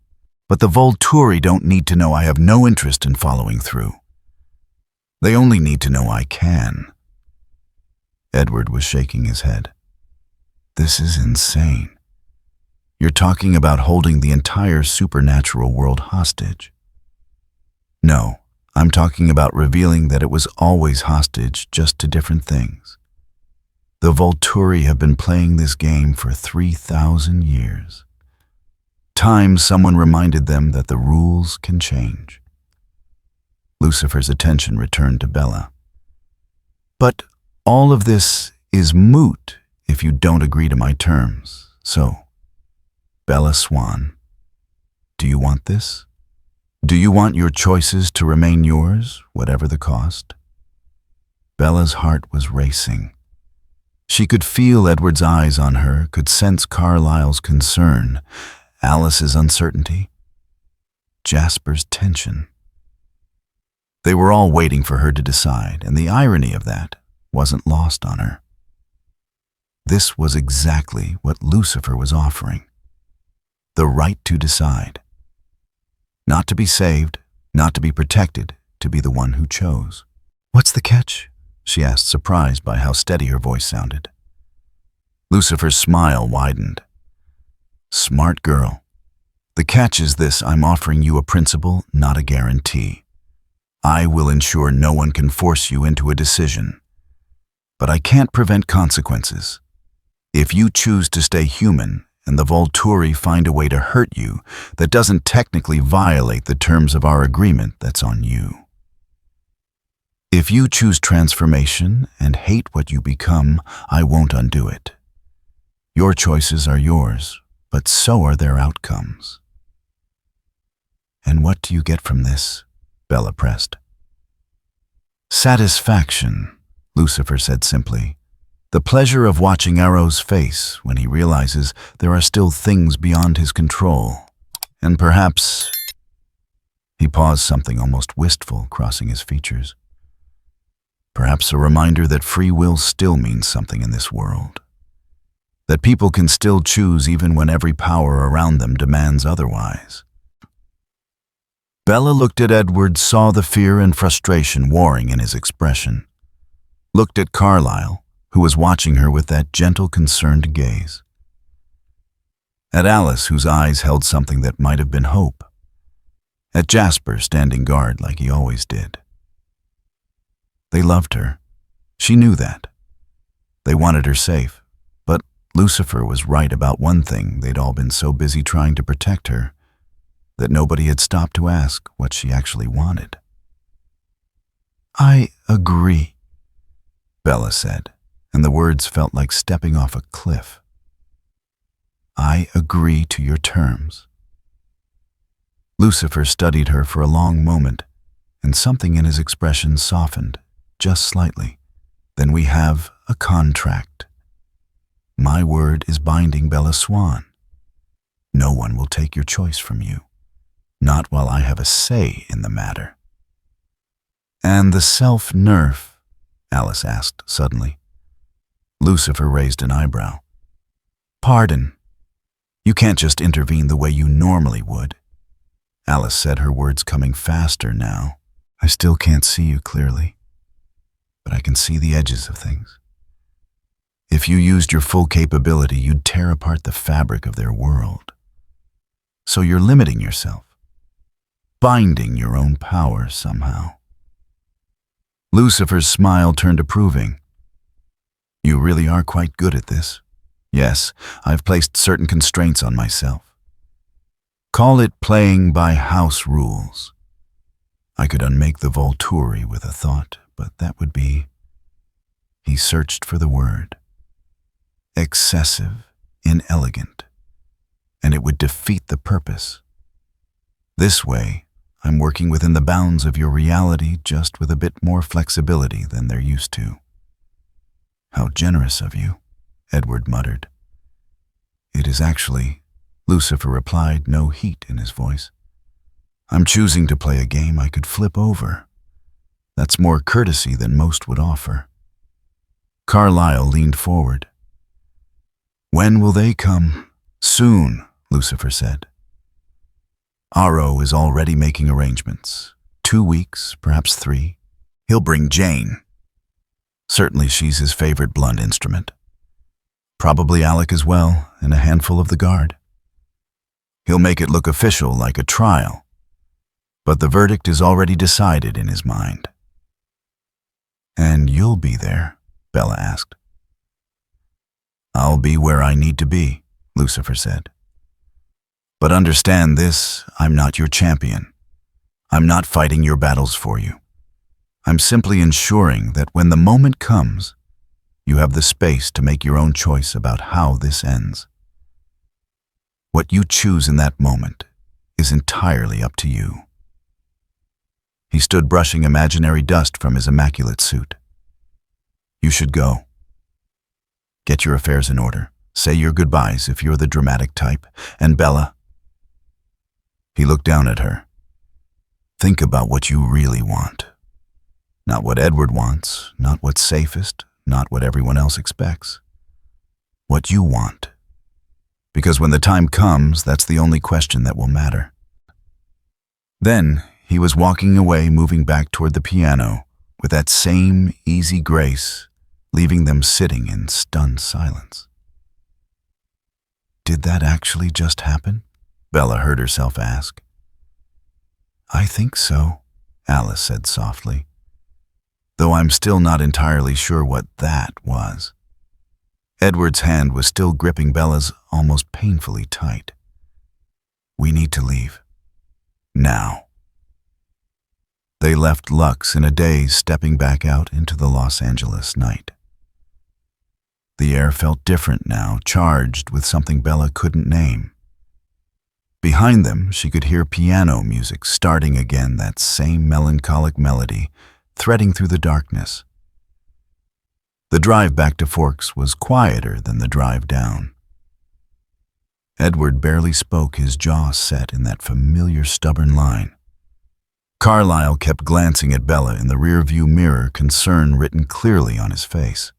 Speaker 1: But the Volturi don't need to know I have no interest in following through. They only need to know I can. Edward was shaking his head. This is insane. You're talking about holding the entire supernatural world hostage. No, I'm talking about revealing that it was always hostage, just to different things. The Volturi have been playing this game for 3,000 years. Times someone reminded them that the rules can change. Lucifer's attention returned to Bella. But all of this is moot if you don't agree to my terms. So, Bella Swan, do you want this? Do you want your choices to remain yours, whatever the cost? Bella's heart was racing. She could feel Edward's eyes on her, could sense Carlyle's concern, Alice's uncertainty, Jasper's tension. They were all waiting for her to decide, and the irony of that wasn't lost on her. This was exactly what Lucifer was offering. The right to decide. Not to be saved, not to be protected, to be the one who chose. What's the catch? She asked, surprised by how steady her voice sounded. Lucifer's smile widened. Smart girl. The catch is this: I'm offering you a principle, not a guarantee. I will ensure no one can force you into a decision. But I can't prevent consequences. If you choose to stay human, and the Volturi find a way to hurt you that doesn't technically violate the terms of our agreement, that's on you. If you choose transformation and hate what you become, I won't undo it. Your choices are yours, but so are their outcomes. "And what do you get from this?" Bella pressed. "Satisfaction," Lucifer said simply. "The pleasure of watching Arrow's face when he realizes there are still things beyond his control. And perhaps—" He paused, something almost wistful crossing his features. "Perhaps a reminder that free will still means something in this world. That people can still choose even when every power around them demands otherwise." Bella looked at Edward, saw the fear and frustration warring in his expression. Looked at Carlyle, who was watching her with that gentle, concerned gaze. At Alice, whose eyes held something that might have been hope. At Jasper, standing guard like he always did. They loved her. She knew that. They wanted her safe. But Lucifer was right about one thing: they'd all been so busy trying to protect her that nobody had stopped to ask what she actually wanted. "I agree," Bella said, and the words felt like stepping off a cliff. "I agree to your terms." Lucifer studied her for a long moment, and something in his expression softened, just slightly. "Then we have a contract. My word is binding, Bella Swan. No one will take your choice from you. Not while I have a say in the matter." "And the self-nerf?" Alice asked suddenly. Lucifer raised an eyebrow. "Pardon. You can't just intervene the way you normally would." Alice said, her words coming faster now. "I still can't see you clearly, but I can see the edges of things. If you used your full capability, you'd tear apart the fabric of their world. So you're limiting yourself, binding your own power somehow." Lucifer's smile turned approving. "You really are quite good at this. Yes, I've placed certain constraints on myself. Call it playing by house rules. I could unmake the Volturi with a thought, but that would be—" He searched for the word. "Excessive, inelegant. And it would defeat the purpose. This way, I'm working within the bounds of your reality, just with a bit more flexibility than they're used to." "How generous of you," Edward muttered. "It is actually," Lucifer replied, no heat in his voice. "I'm choosing to play a game I could flip over. That's more courtesy than most would offer." Carlyle leaned forward. "When will they come?" "Soon," Lucifer said. "Aro is already making arrangements. 2 weeks, perhaps 3. He'll bring Jane. Certainly she's his favorite blunt instrument. Probably Alec as well, and a handful of the guard. He'll make it look official, like a trial. But the verdict is already decided in his mind." "And you'll be there?" Bella asked. "I'll be where I need to be," Lucifer said. "But understand this, I'm not your champion. I'm not fighting your battles for you. I'm simply ensuring that when the moment comes, you have the space to make your own choice about how this ends. What you choose in that moment is entirely up to you." He stood brushing imaginary dust from his immaculate suit. "You should go. Get your affairs in order. Say your goodbyes if you're the dramatic type. And Bella—" He looked down at her. "Think about what you really want. Not what Edward wants, not what's safest, not what everyone else expects. What you want. Because when the time comes, that's the only question that will matter." Then he was walking away, moving back toward the piano with that same easy grace, leaving them sitting in stunned silence. "Did that actually just happen?" Bella heard herself ask. "I think so," Alice said softly, "though I'm still not entirely sure what that was." Edward's hand was still gripping Bella's almost painfully tight. "We need to leave. Now." They left Lux in a daze, stepping back out into the Los Angeles night. The air felt different now, charged with something Bella couldn't name. Behind them, she could hear piano music starting again, that same melancholic melody, threading through the darkness. The drive back to Forks was quieter than the drive down. Edward barely spoke, his jaw set in that familiar stubborn line. Carlyle kept glancing at Bella in the rearview mirror, concern written clearly on his face.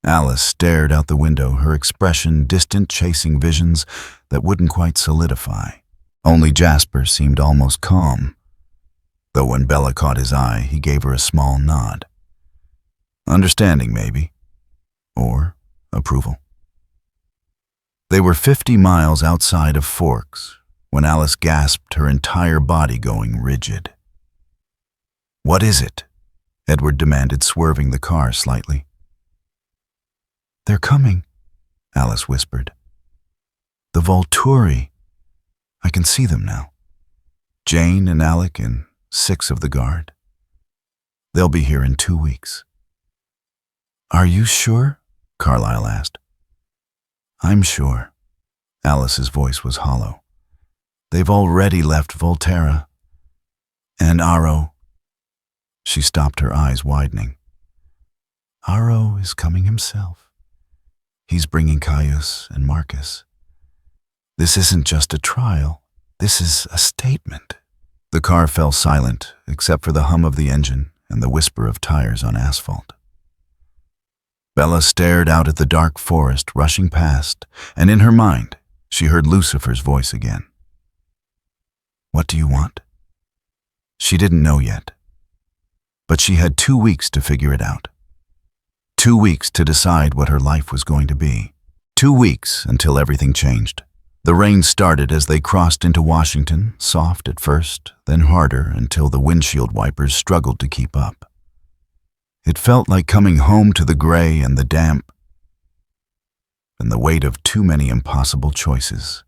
Speaker 1: Alice stared out the window, her expression distant, chasing visions that wouldn't quite solidify. Only Jasper seemed almost calm, though when Bella caught his eye, he gave her a small nod. Understanding, maybe, or approval. They were 50 miles outside of Forks when Alice gasped, her entire body going rigid. "What is it?" Edward demanded, swerving the car slightly. "They're coming," Alice whispered. "The Volturi. I can see them now. Jane and Alec and 6 of the guard. They'll be here in 2 weeks." "Are you sure?" Carlyle asked. "I'm sure." Alice's voice was hollow. "They've already left Volterra. And Aro." She stopped, her eyes widening. "Aro is coming himself. He's bringing Caius and Marcus. This isn't just a trial. This is a statement." The car fell silent, except for the hum of the engine and the whisper of tires on asphalt. Bella stared out at the dark forest rushing past, and in her mind, she heard Lucifer's voice again. "What do you want?" She didn't know yet, but she had 2 weeks to figure it out. 2 weeks to decide what her life was going to be. 2 weeks until everything changed. The rain started as they crossed into Washington, soft at first, then harder until the windshield wipers struggled to keep up. It felt like coming home to the gray and the damp, and the weight of too many impossible choices.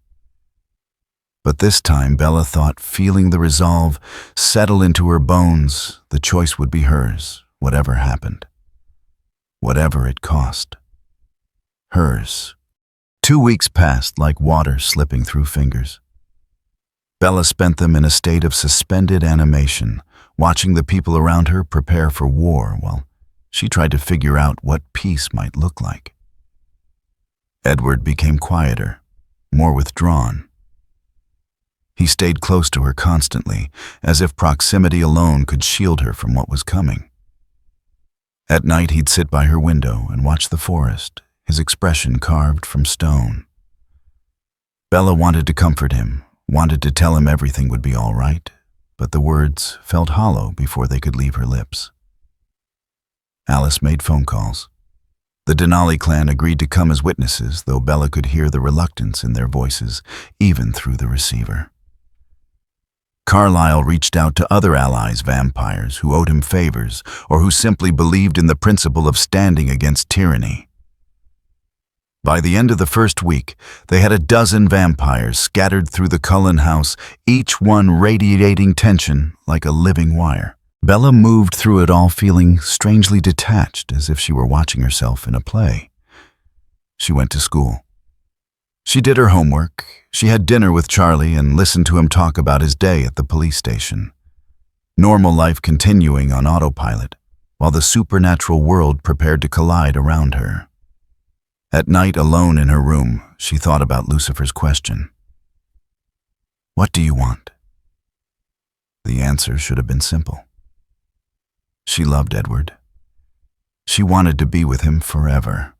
Speaker 1: But this time, Bella thought, feeling the resolve settle into her bones, the choice would be hers, whatever happened. Whatever it cost. Hers. 2 weeks passed like water slipping through fingers. Bella spent them in a state of suspended animation, watching the people around her prepare for war while she tried to figure out what peace might look like. Edward became quieter, more withdrawn. He stayed close to her constantly, as if proximity alone could shield her from what was coming. At night, he'd sit by her window and watch the forest, his expression carved from stone. Bella wanted to comfort him, wanted to tell him everything would be all right, but the words felt hollow before they could leave her lips. Alice made phone calls. The Denali clan agreed to come as witnesses, though Bella could hear the reluctance in their voices, even through the receiver. Carlyle reached out to other allies, vampires, who owed him favors or who simply believed in the principle of standing against tyranny. By the end of the first week, they had a dozen vampires scattered through the Cullen house, each one radiating tension like a living wire. Bella moved through it all feeling strangely detached, as if she were watching herself in a play. She went to school. She did her homework. She had dinner with Charlie and listened to him talk about his day at the police station. Normal life continuing on autopilot, while the supernatural world prepared to collide around her. At night, alone in her room, she thought about Lucifer's question. "What do you want?" The answer should have been simple. She loved Edward. She wanted to be with him forever.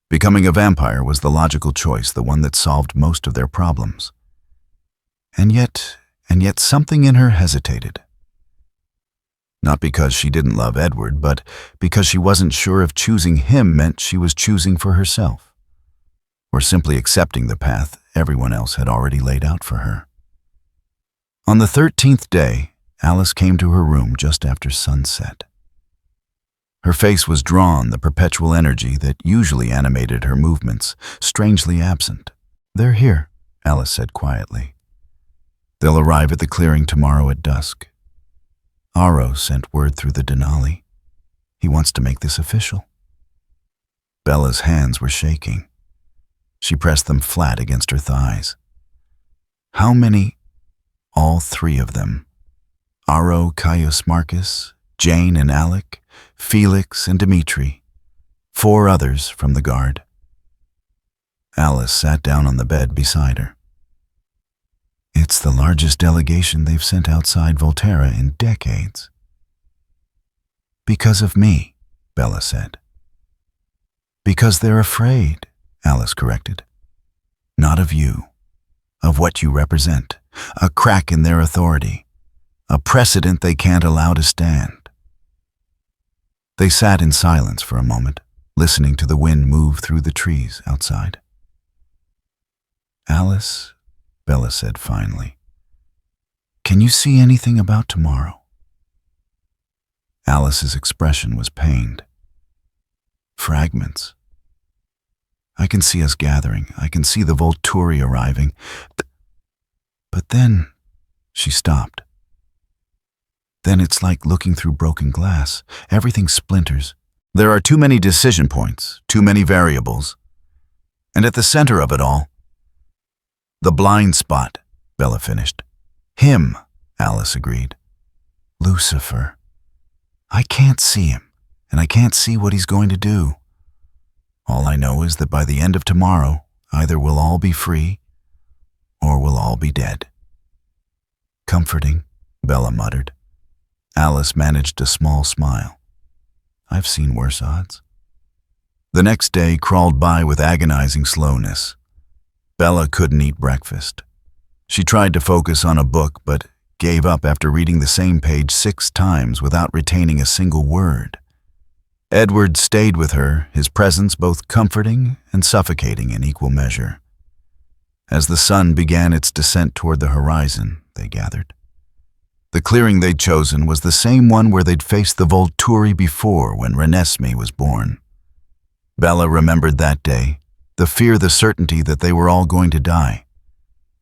Speaker 1: Becoming a vampire was the logical choice, the one that solved most of their problems. And yet something in her hesitated. Not because she didn't love Edward, but because she wasn't sure if choosing him meant she was choosing for herself, or simply accepting the path everyone else had already laid out for her. On the 13th day, Alice came to her room just after sunset. Her face was drawn, the perpetual energy that usually animated her movements, strangely absent. "They're here," Alice said quietly. "They'll arrive at the clearing tomorrow at dusk. Aro sent word through the Denali. He wants to make this official." Bella's hands were shaking. She pressed them flat against her thighs. How many? All three of them. Aro, Caius Marcus, Jane and Alec, Felix and Dimitri. 4 others from the guard. Alice sat down on the bed beside her. It's the largest delegation they've sent outside Volterra in decades. Because of me, Bella said. Because they're afraid, Alice corrected. Not of you, of what you represent, a crack in their authority, a precedent they can't allow to stand. They sat in silence for a moment, listening to the wind move through the trees outside. Alice, Bella said finally, can you see anything about tomorrow? Alice's expression was pained. Fragments. I can see us gathering. I can see the Volturi arriving. But then, she stopped. Then it's like looking through broken glass. Everything splinters. There are too many decision points, too many variables. And at the center of it all, the blind spot, Bella finished. Him, Alice agreed. Lucifer. I can't see him, and I can't see what he's going to do. All I know is that by the end of tomorrow, either we'll all be free, or we'll all be dead. Comforting, Bella muttered. Alice managed a small smile. I've seen worse odds. The next day crawled by with agonizing slowness. Bella couldn't eat breakfast. She tried to focus on a book, but gave up after reading the same page 6 times without retaining a single word. Edward stayed with her, his presence both comforting and suffocating in equal measure. As the sun began its descent toward the horizon, they gathered. The clearing they'd chosen was the same one where they'd faced the Volturi before when Renesmee was born. Bella remembered that day, the fear, the certainty that they were all going to die,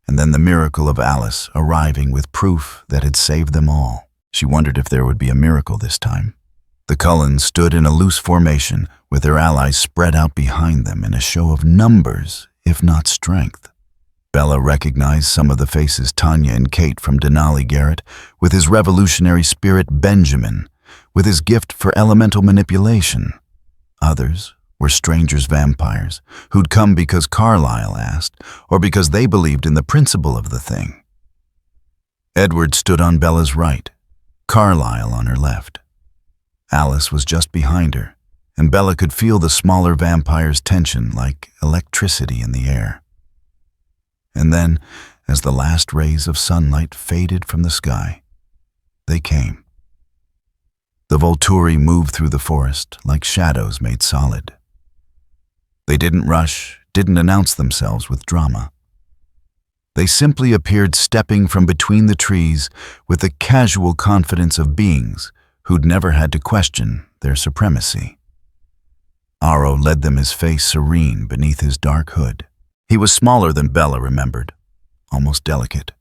Speaker 1: and then the miracle of Alice arriving with proof that had saved them all. She wondered if there would be a miracle this time. The Cullens stood in a loose formation with their allies spread out behind them in a show of numbers, if not strength. Bella recognized some of the faces, Tanya and Kate from Denali Garrett, with his revolutionary spirit Benjamin, with his gift for elemental manipulation. Others were strangers vampires who'd come because Carlyle asked, or because they believed in the principle of the thing. Edward stood on Bella's right, Carlyle on her left. Alice was just behind her, and Bella could feel the smaller vampire's tension like electricity in the air. And then, as the last rays of sunlight faded from the sky, they came. The Volturi moved through the forest like shadows made solid. They didn't rush, didn't announce themselves with drama. They simply appeared stepping from between the trees with the casual confidence of beings who'd never had to question their supremacy. Aro led them, his face serene beneath his dark hood. He was smaller than Bella remembered, almost delicate.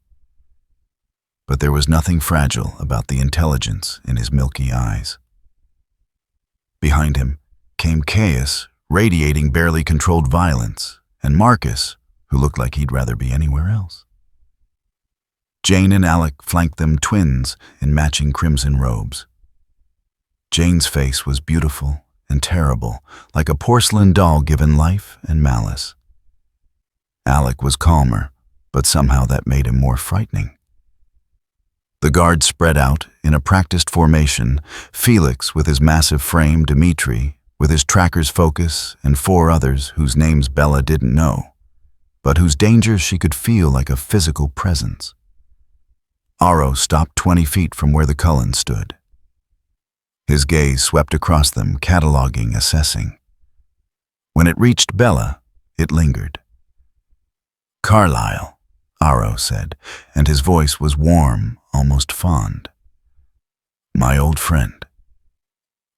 Speaker 1: But there was nothing fragile about the intelligence in his milky eyes. Behind him came Caius, radiating barely controlled violence, and Marcus, who looked like he'd rather be anywhere else. Jane and Alec flanked them, twins in matching crimson robes. Jane's face was beautiful and terrible, like a porcelain doll given life and malice. Alec was calmer, but somehow that made him more frightening. The guards spread out in a practiced formation, Felix with his massive frame, Dimitri with his tracker's focus, and 4 others whose names Bella didn't know, but whose dangers she could feel like a physical presence. Aro stopped 20 feet from where the Cullens stood. His gaze swept across them, cataloging, assessing. When it reached Bella, it lingered. Carlyle, Aro said, and his voice was warm, almost fond. My old friend.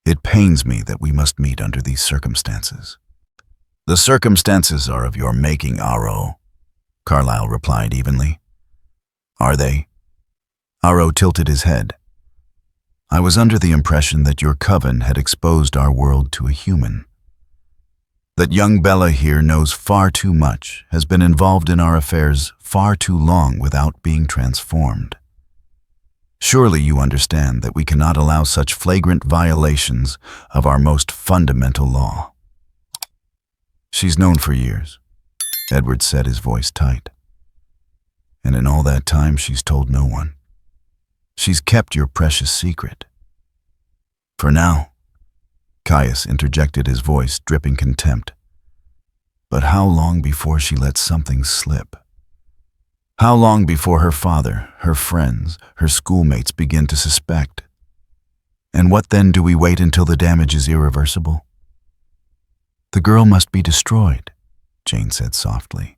Speaker 1: It pains me that we must meet under these circumstances. The circumstances are of your making, Aro, Carlyle replied evenly. Are they? Aro tilted his head. I was under the impression that your coven had exposed our world to a human. That young Bella here knows far too much, has been involved in our affairs far too long without being transformed. Surely you understand that we cannot allow such flagrant violations of our most fundamental law. She's known for years, Edward said, his voice tight. And in all that time, she's told no one. She's kept your precious secret. For now, Caius interjected, his voice dripping contempt. But how long before she lets something slip? How long before her father, her friends, her schoolmates begin to suspect? And what then, do we wait until the damage is irreversible? The girl must be destroyed, Jane said softly.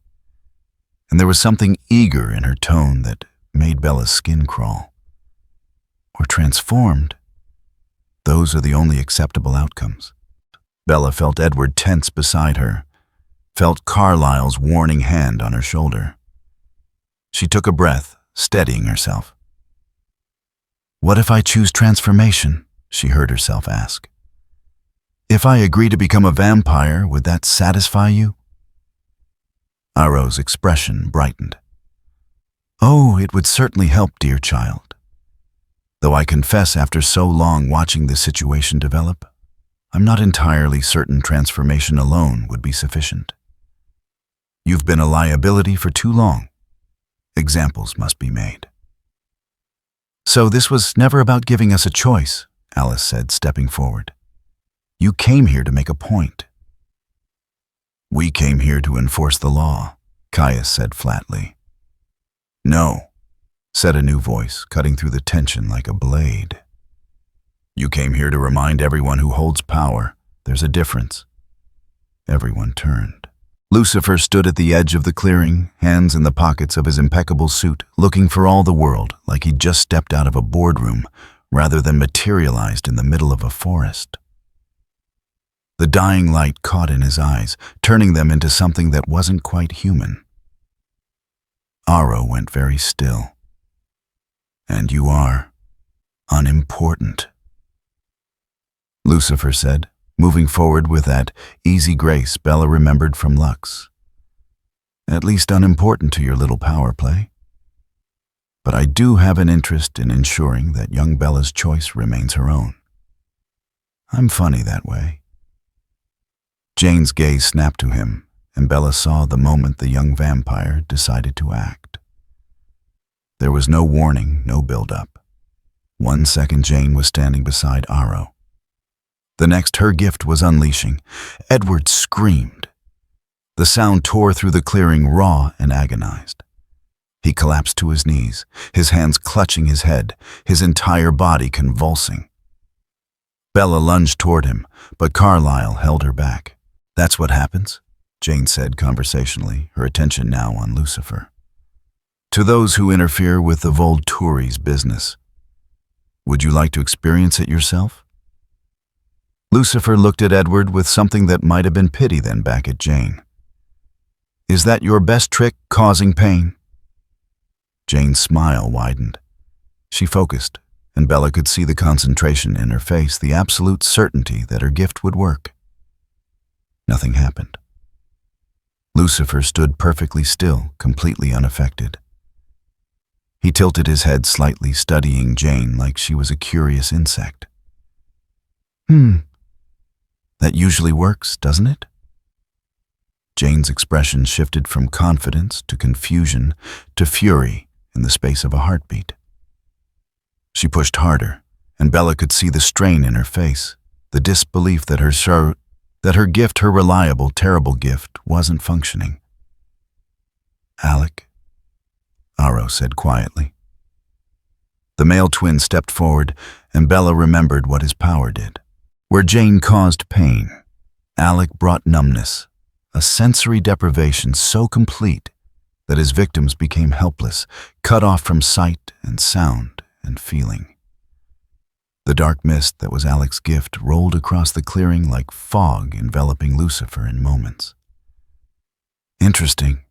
Speaker 1: And there was something eager in her tone that made Bella's skin crawl. Or transformed. Those are the only acceptable outcomes. Bella felt Edward tense beside her, felt Carlyle's warning hand on her shoulder. She took a breath, steadying herself. What if I choose transformation? She heard herself ask. If I agree to become a vampire, would that satisfy you? Aro's expression brightened. Oh, it would certainly help, dear child. Though I confess, after so long watching the situation develop, I'm not entirely certain transformation alone would be sufficient. You've been a liability for too long. Examples must be made. So this was never about giving us a choice, Alice said, stepping forward. You came here to make a point. We came here to enforce the law, Caius said flatly. No, said a new voice, cutting through the tension like a blade. You came here to remind everyone who holds power there's a difference. Everyone turned. Lucifer stood at the edge of the clearing, hands in the pockets of his impeccable suit, looking for all the world like he'd just stepped out of a boardroom rather than materialized in the middle of a forest. The dying light caught in his eyes, turning them into something that wasn't quite human. Aro went very still. And you are unimportant, Lucifer said, moving forward with that easy grace Bella remembered from Lux. At least unimportant to your little power play. But I do have an interest in ensuring that young Bella's choice remains her own. I'm funny that way. Jane's gaze snapped to him, and Bella saw the moment the young vampire decided to act. There was no warning, no build-up. 1 second Jane was standing beside Aro. The next, her gift was unleashing. Edward screamed. The sound tore through the clearing, raw and agonized. He collapsed to his knees, his hands clutching his head, his entire body convulsing. Bella lunged toward him, but Carlyle held her back. That's what happens, Jane said conversationally, her attention now on Lucifer. To those who interfere with the Volturi's business. Would you like to experience it yourself? Lucifer looked at Edward with something that might have been pity, then back at Jane. Is that your best trick, causing pain? Jane's smile widened. She focused, and Bella could see the concentration in her face, the absolute certainty that her gift would work. Nothing happened. Lucifer stood perfectly still, completely unaffected. He tilted his head slightly, studying Jane like she was a curious insect. That usually works, doesn't it? Jane's expression shifted from confidence to confusion to fury in the space of a heartbeat. She pushed harder, and Bella could see the strain in her face, the disbelief that her gift, her reliable, terrible gift, wasn't functioning. Alec, Aro said quietly. The male twin stepped forward, and Bella remembered what his power did. Where Jane caused pain, Alec brought numbness, a sensory deprivation so complete that his victims became helpless, cut off from sight and sound and feeling. The dark mist that was Alec's gift rolled across the clearing like fog enveloping Lucifer in moments. Interesting.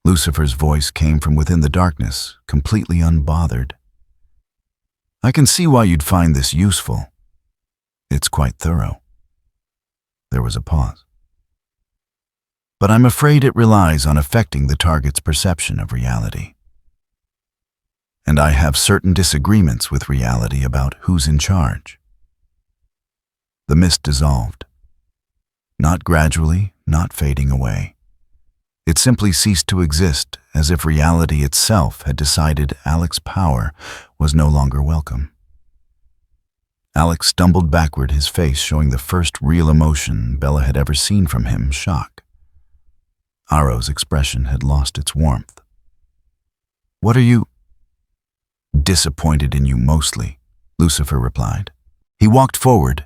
Speaker 1: Lucifer's voice came from within the darkness, completely unbothered. I can see why you'd find this useful. It's quite thorough. There was a pause. but I'm afraid it relies on affecting the target's perception of reality. And I have certain disagreements with reality about who's in charge. The mist dissolved. Not gradually, not fading away. It simply ceased to exist, as if reality itself had decided Alex's power was no longer welcome. Alex stumbled backward, his face showing the first real emotion Bella had ever seen from him, shock. Aro's expression had lost its warmth. "What are you?" "Disappointed in you mostly," Lucifer replied. He walked forward,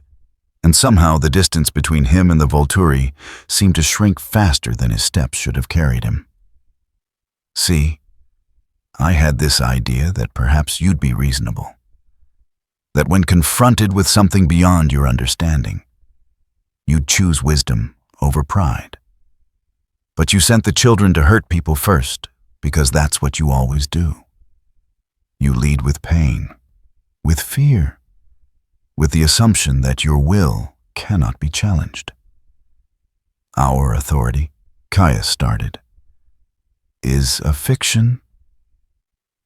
Speaker 1: and somehow the distance between him and the Volturi seemed to shrink faster than his steps should have carried him. "See, I had this idea that perhaps you'd be reasonable. That when confronted with something beyond your understanding, you'd choose wisdom over pride. But you sent the children to hurt people first, because that's what you always do. You lead with pain, with fear, with the assumption that your will cannot be challenged." "Our authority," Caius started, "is a fiction?"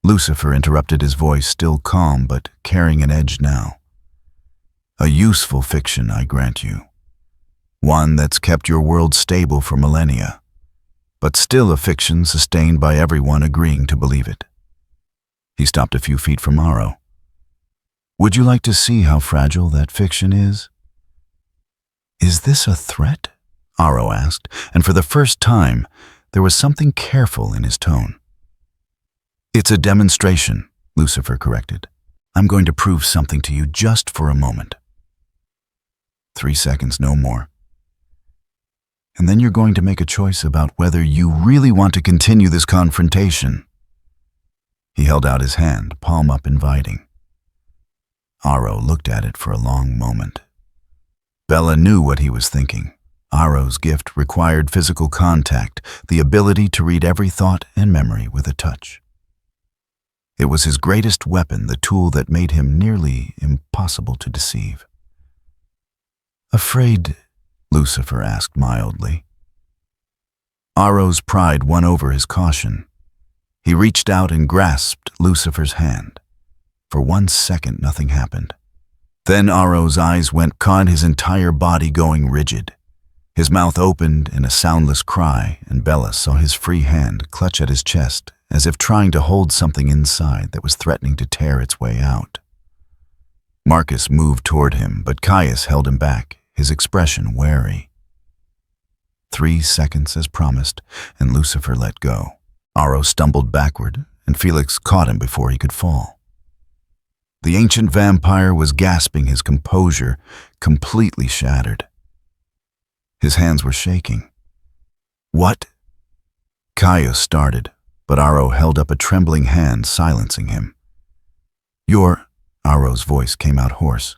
Speaker 1: Lucifer interrupted, his voice still calm but carrying an edge now. "A useful fiction, I grant you. One that's kept your world stable for millennia, but still a fiction sustained by everyone agreeing to believe it." He stopped a few feet from Aro. "Would you like to see how fragile that fiction is?" "Is this a threat?" Aro asked, and for the first time, there was something careful in his tone. "It's a demonstration," Lucifer corrected. "I'm going to prove something to you just for a moment. 3 seconds, no more. And then you're going to make a choice about whether you really want to continue this confrontation." He held out his hand, palm up, inviting. Aro looked at it for a long moment. Bella knew what he was thinking. Aro's gift required physical contact, the ability to read every thought and memory with a touch. It was his greatest weapon, the tool that made him nearly impossible to deceive. "Afraid?" Lucifer asked mildly. Aro's pride won over his caution. He reached out and grasped Lucifer's hand. For 1 second, nothing happened. Then Aro's eyes went, caught his entire body going rigid. His mouth opened in a soundless cry, and Bella saw his free hand clutch at his chest, as if trying to hold something inside that was threatening to tear its way out. Marcus moved toward him, but Caius held him back, his expression wary. 3 seconds as promised, and Lucifer let go. Aro stumbled backward, and Felix caught him before he could fall. The ancient vampire was gasping, his composure completely shattered. His hands were shaking. "What?" Caius started, but Aro held up a trembling hand, silencing him. Aro's voice came out hoarse.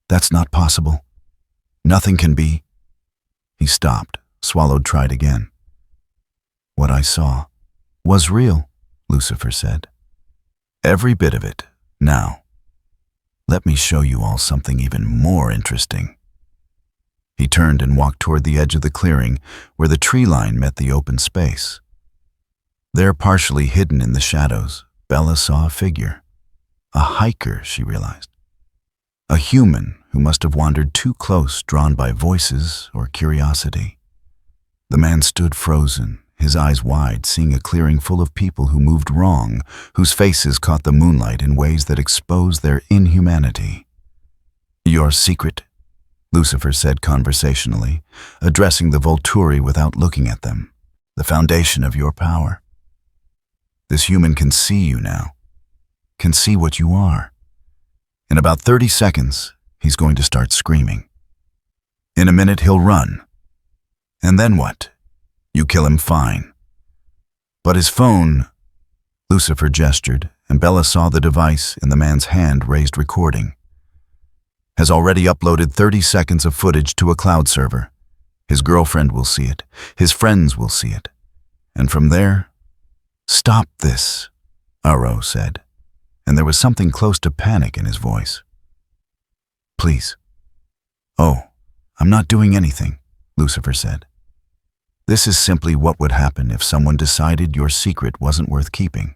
Speaker 1: "That's not possible. Nothing can be." He stopped, swallowed, tried again. "What I saw was real," Lucifer said. "Every bit of it. Now, let me show you all something even more interesting." He turned and walked toward the edge of the clearing, where the tree line met the open space. There, partially hidden in the shadows, Bella saw a figure. A hiker, she realized. A human who must have wandered too close, drawn by voices or curiosity. The man stood frozen, his eyes wide, seeing a clearing full of people who moved wrong, whose faces caught the moonlight in ways that exposed their inhumanity. "Your secret?" Lucifer said conversationally, addressing the Volturi without looking at them. "The foundation of your power. This human can see you now, can see what you are. In about 30 seconds, he's going to start screaming. In a minute, he'll run. And then what? You kill him, fine. But his phone," Lucifer gestured, and Bella saw the device in the man's hand raised, recording, "has already uploaded 30 seconds of footage to a cloud server. His girlfriend will see it. His friends will see it. And from there..." "Stop this," Aro said, and there was something close to panic in his voice. "Please." "Oh, I'm not doing anything," Lucifer said. This is simply what would happen if someone decided your secret wasn't worth keeping.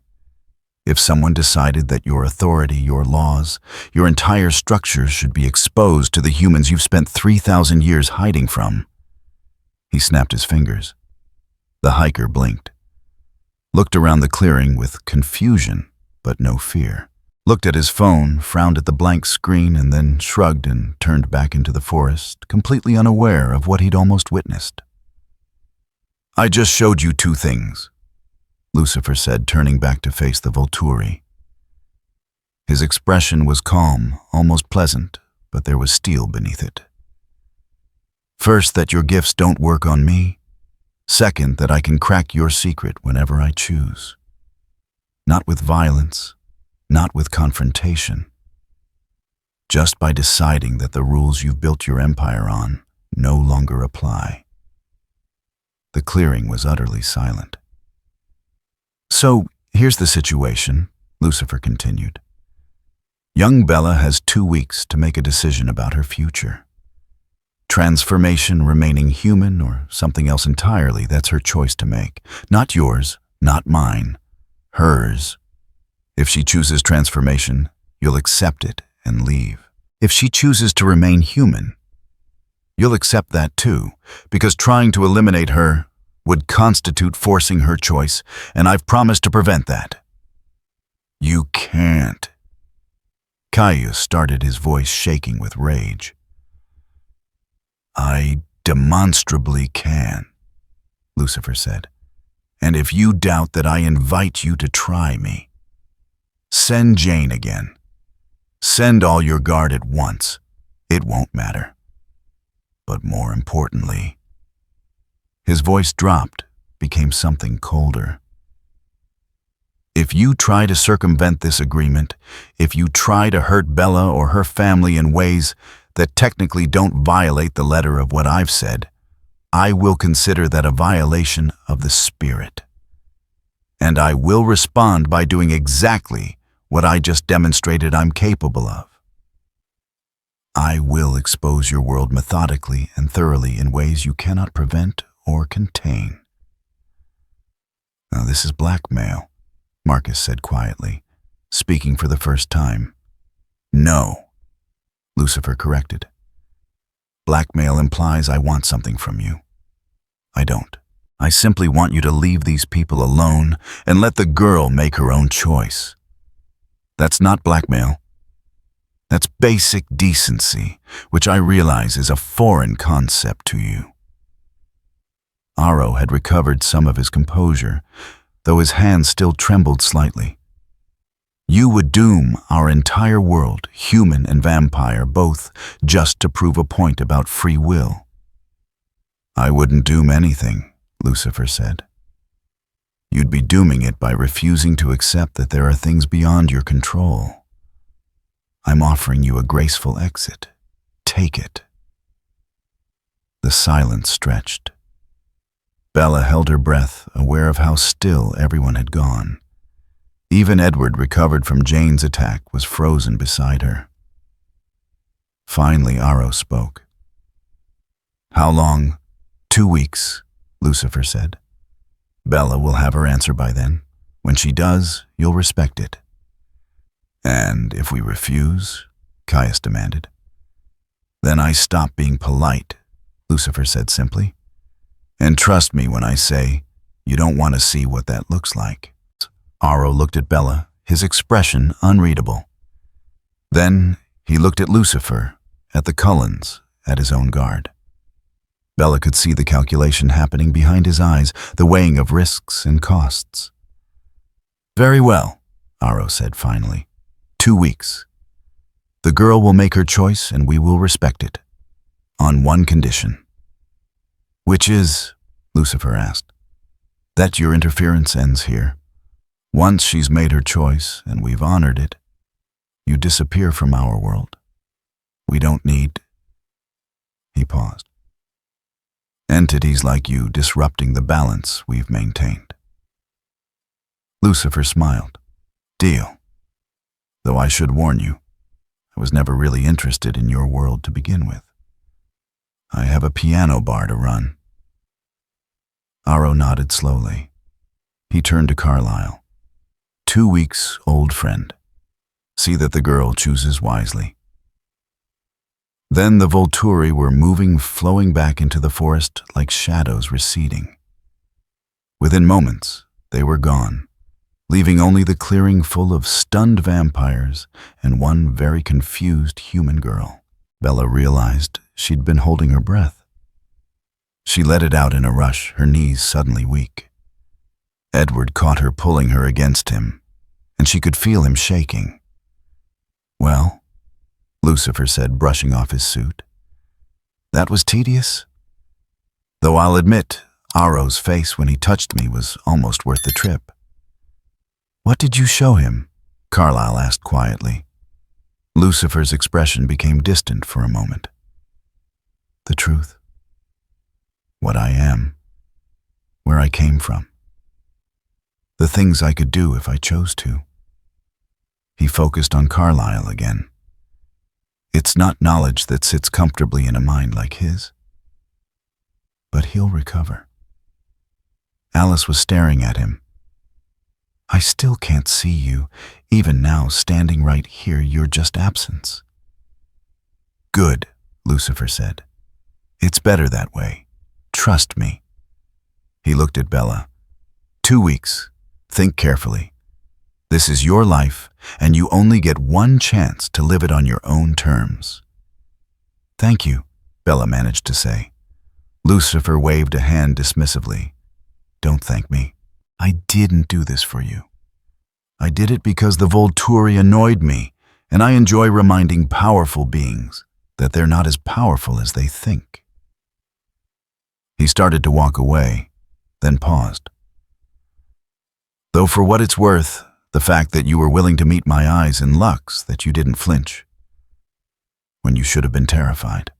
Speaker 1: If someone decided that your authority, your laws, your entire structures should be exposed to the humans you've spent 3,000 years hiding from. He snapped his fingers. The hiker blinked, looked around the clearing with confusion, but no fear, looked at his phone, frowned at the blank screen, and then shrugged and turned back into the forest, completely unaware of what he'd almost witnessed. "I just showed you two things," Lucifer said, turning back to face the Volturi. His expression was calm, almost pleasant, but there was steel beneath it. "First, that your gifts don't work on me. Second, that I can crack your secret whenever I choose. Not with violence, not with confrontation. Just by deciding that the rules you've built your empire on no longer apply." The clearing was utterly silent. "So, here's the situation," Lucifer continued. "Young Bella has 2 weeks to make a decision about her future. Transformation, remaining human, or something else entirely, that's her choice to make. Not yours, not mine, hers. If she chooses transformation, you'll accept it and leave. If she chooses to remain human, you'll accept that too, because trying to eliminate her would constitute forcing her choice, and I've promised to prevent that." "You can't." Caius started, his voice shaking with rage. "I demonstrably can," Lucifer said. "And if you doubt that, I invite you to try me. Send Jane again. Send all your guard at once. It won't matter. But more importantly," his voice dropped, became something colder, "if you try to circumvent this agreement, if you try to hurt Bella or her family in ways that technically don't violate the letter of what I've said, I will consider that a violation of the spirit. And I will respond by doing exactly what I just demonstrated I'm capable of. I will expose your world methodically and thoroughly in ways you cannot prevent or contain." "Now this is blackmail," Marcus said quietly, speaking for the first time. "No," Lucifer corrected. "Blackmail implies I want something from you. I don't. I simply want you to leave these people alone and let the girl make her own choice. That's not blackmail. That's basic decency, which I realize is a foreign concept to you." Aro had recovered some of his composure, though his hands still trembled slightly. "You would doom our entire world, human and vampire both, just to prove a point about free will." "I wouldn't doom anything," Lucifer said. "You'd be dooming it by refusing to accept that there are things beyond your control. I'm offering you a graceful exit. Take it." The silence stretched. Bella held her breath, aware of how still everyone had gone. Even Edward, recovered from Jane's attack, was frozen beside her. Finally, Aro spoke. "How long?" 2 weeks, Lucifer said. "Bella will have her answer by then. When she does, you'll respect it." "And if we refuse?" Caius demanded. "Then I stop being polite," Lucifer said simply. "And trust me when I say you don't want to see what that looks like." Aro looked at Bella, his expression unreadable. Then he looked at Lucifer, at the Cullens, at his own guard. Bella could see the calculation happening behind his eyes, the weighing of risks and costs. "Very well," Aro said finally. 2 weeks. The girl will make her choice and we will respect it. On one condition." "Which is?" Lucifer asked. "That your interference ends here. Once she's made her choice and we've honored it, you disappear from our world. We don't need..." He paused. "Entities like you disrupting the balance we've maintained." Lucifer smiled. "Deal. Though I should warn you, I was never really interested in your world to begin with. I have a piano bar to run." Aro nodded slowly. He turned to Carlyle. 2 weeks, old friend. See that the girl chooses wisely. Then the Volturi were moving, flowing back into the forest like shadows receding. Within moments, they were gone, leaving only the clearing full of stunned vampires and one very confused human girl. Bella realized she'd been holding her breath. She let it out in a rush, her knees suddenly weak. Edward caught her, pulling her against him, and she could feel him shaking. Well, Lucifer said, brushing off his suit. That was tedious? Though I'll admit, Aro's face when he touched me was almost worth the trip. What did you show him? Carlyle asked quietly. Lucifer's expression became distant for a moment. The truth. What I am. Where I came from. The things I could do if I chose to. He focused on Carlyle again. It's not knowledge that sits comfortably in a mind like his. But he'll recover. Alice was staring at him. I still can't see you. Even now, standing right here, you're just absence. Good, Lucifer said. It's better that way. Trust me. He looked at Bella. 2 weeks. Think carefully. This is your life, and you only get one chance to live it on your own terms. Thank you, Bella managed to say. Lucifer waved a hand dismissively. Don't thank me. I didn't do this for you. I did it because the Volturi annoyed me, and I enjoy reminding powerful beings that they're not as powerful as they think. He started to walk away, then paused. Though for what it's worth, the fact that you were willing to meet my eyes in Lux, that you didn't flinch, when you should have been terrified.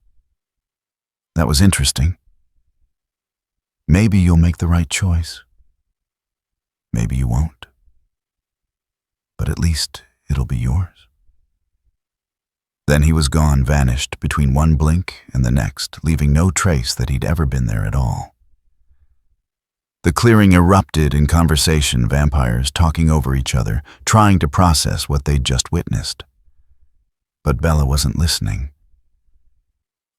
Speaker 1: That was interesting. Maybe you'll make the right choice. Maybe you won't. But at least it'll be yours. Then he was gone, vanished between one blink and the next, leaving no trace that he'd ever been there at all. The clearing erupted in conversation, vampires talking over each other, trying to process what they'd just witnessed. But Bella wasn't listening.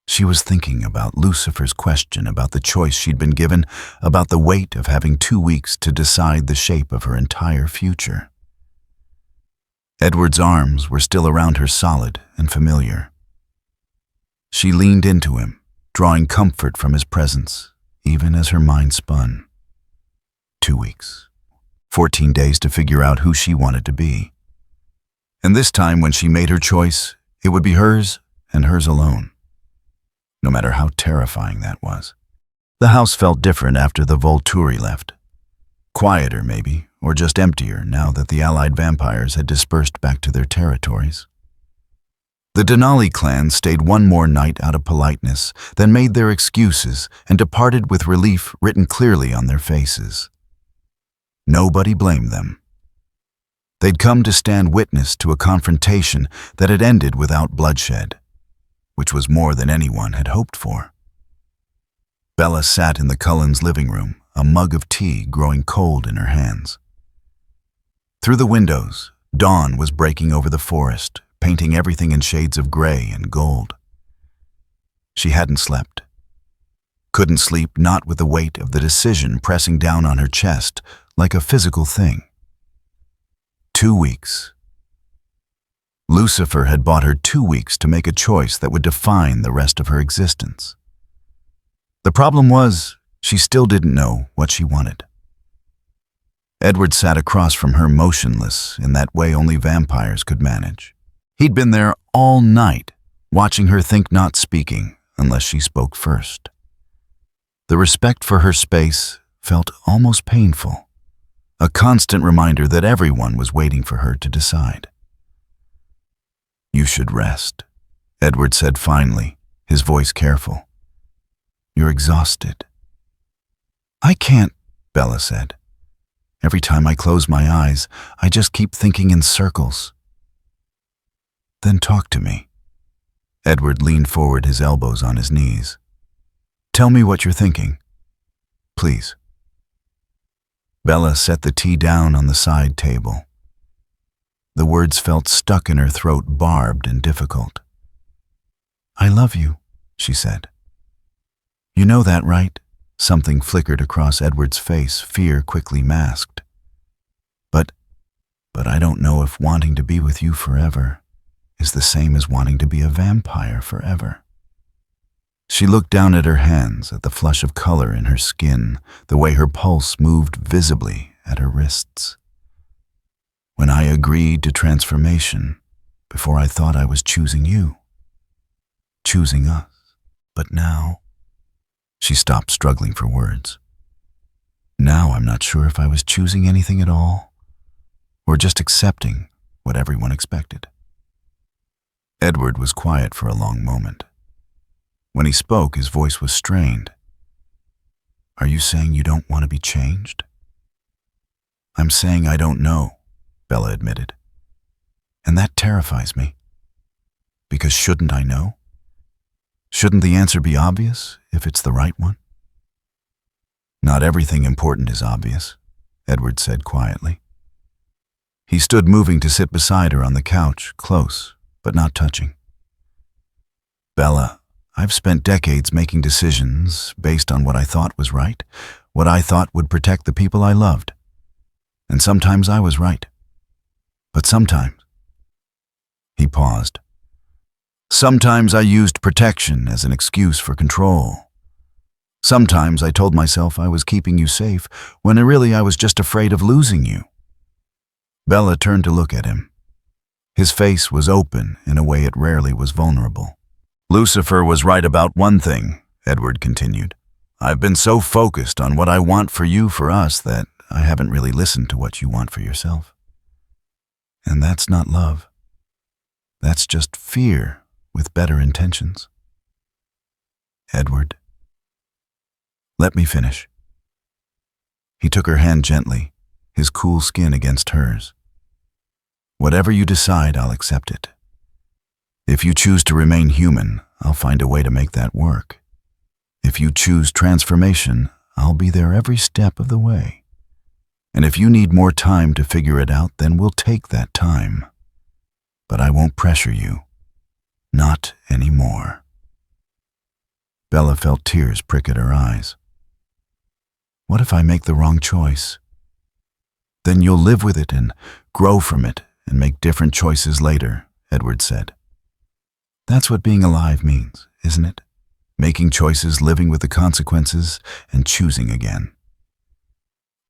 Speaker 1: She was thinking about Lucifer's question, about the choice she'd been given, about the weight of having 2 weeks to decide the shape of her entire future. Edward's arms were still around her, solid and familiar. She leaned into him, drawing comfort from his presence, even as her mind spun. 2 weeks. 14 days to figure out who she wanted to be. And this time, when she made her choice, it would be hers and hers alone. No matter how terrifying that was. The house felt different after the Volturi left. Quieter, maybe, or just emptier now that the allied vampires had dispersed back to their territories. The Denali clan stayed one more night out of politeness, then made their excuses and departed with relief written clearly on their faces. Nobody blamed them. They'd come to stand witness to a confrontation that had ended without bloodshed, which was more than anyone had hoped for. Bella sat in the Cullens' living room, a mug of tea growing cold in her hands. Through the windows, dawn was breaking over the forest, painting everything in shades of gray and gold. She hadn't slept. Couldn't sleep, not with the weight of the decision pressing down on her chest like a physical thing. 2 weeks. Lucifer had bought her 2 weeks to make a choice that would define the rest of her existence. The problem was, she still didn't know what she wanted. Edward sat across from her, motionless in that way only vampires could manage. He'd been there all night, watching her think, not speaking unless she spoke first. The respect for her space felt almost painful, a constant reminder that everyone was waiting for her to decide. You should rest, Edward said finally, his voice careful. You're exhausted. I can't, Bella said. Every time I close my eyes, I just keep thinking in circles. Then talk to me. Edward leaned forward, his elbows on his knees. Tell me what you're thinking. Please. Bella set the tea down on the side table. The words felt stuck in her throat, barbed and difficult. "I love you," she said. "You know that, right?" Something flickered across Edward's face, fear quickly masked. But I don't know if wanting to be with you forever is the same as wanting to be a vampire forever." She looked down at her hands, at the flush of color in her skin, the way her pulse moved visibly at her wrists. "When I agreed to transformation, before I thought I was choosing you, choosing us, but now..." She stopped, struggling for words. "Now I'm not sure if I was choosing anything at all, or just accepting what everyone expected." Edward was quiet for a long moment. When he spoke, his voice was strained. "Are you saying you don't want to be changed?" "I'm saying I don't know," Bella admitted. "And that terrifies me. Because shouldn't I know? Shouldn't the answer be obvious if it's the right one?" "Not everything important is obvious," Edward said quietly. He stood, moving to sit beside her on the couch, close, but not touching. "Bella, I've spent decades making decisions based on what I thought was right, what I thought would protect the people I loved. And sometimes I was right. But sometimes..." He paused. "Sometimes I used protection as an excuse for control. Sometimes I told myself I was keeping you safe, when really I was just afraid of losing you." Bella turned to look at him. His face was open in a way it rarely was vulnerable. "Lucifer was right about one thing," Edward continued. "I've been so focused on what I want for you, for us, that I haven't really listened to what you want for yourself. And that's not love. That's just fear with better intentions." "Edward, let me finish." He took her hand gently, his cool skin against hers. "Whatever you decide, I'll accept it. If you choose to remain human, I'll find a way to make that work. If you choose transformation, I'll be there every step of the way. And if you need more time to figure it out, then we'll take that time. But I won't pressure you. Not anymore." Bella felt tears prick at her eyes. "What if I make the wrong choice?" "Then you'll live with it and grow from it and make different choices later," Edward said. "That's what being alive means, isn't it? Making choices, living with the consequences, and choosing again."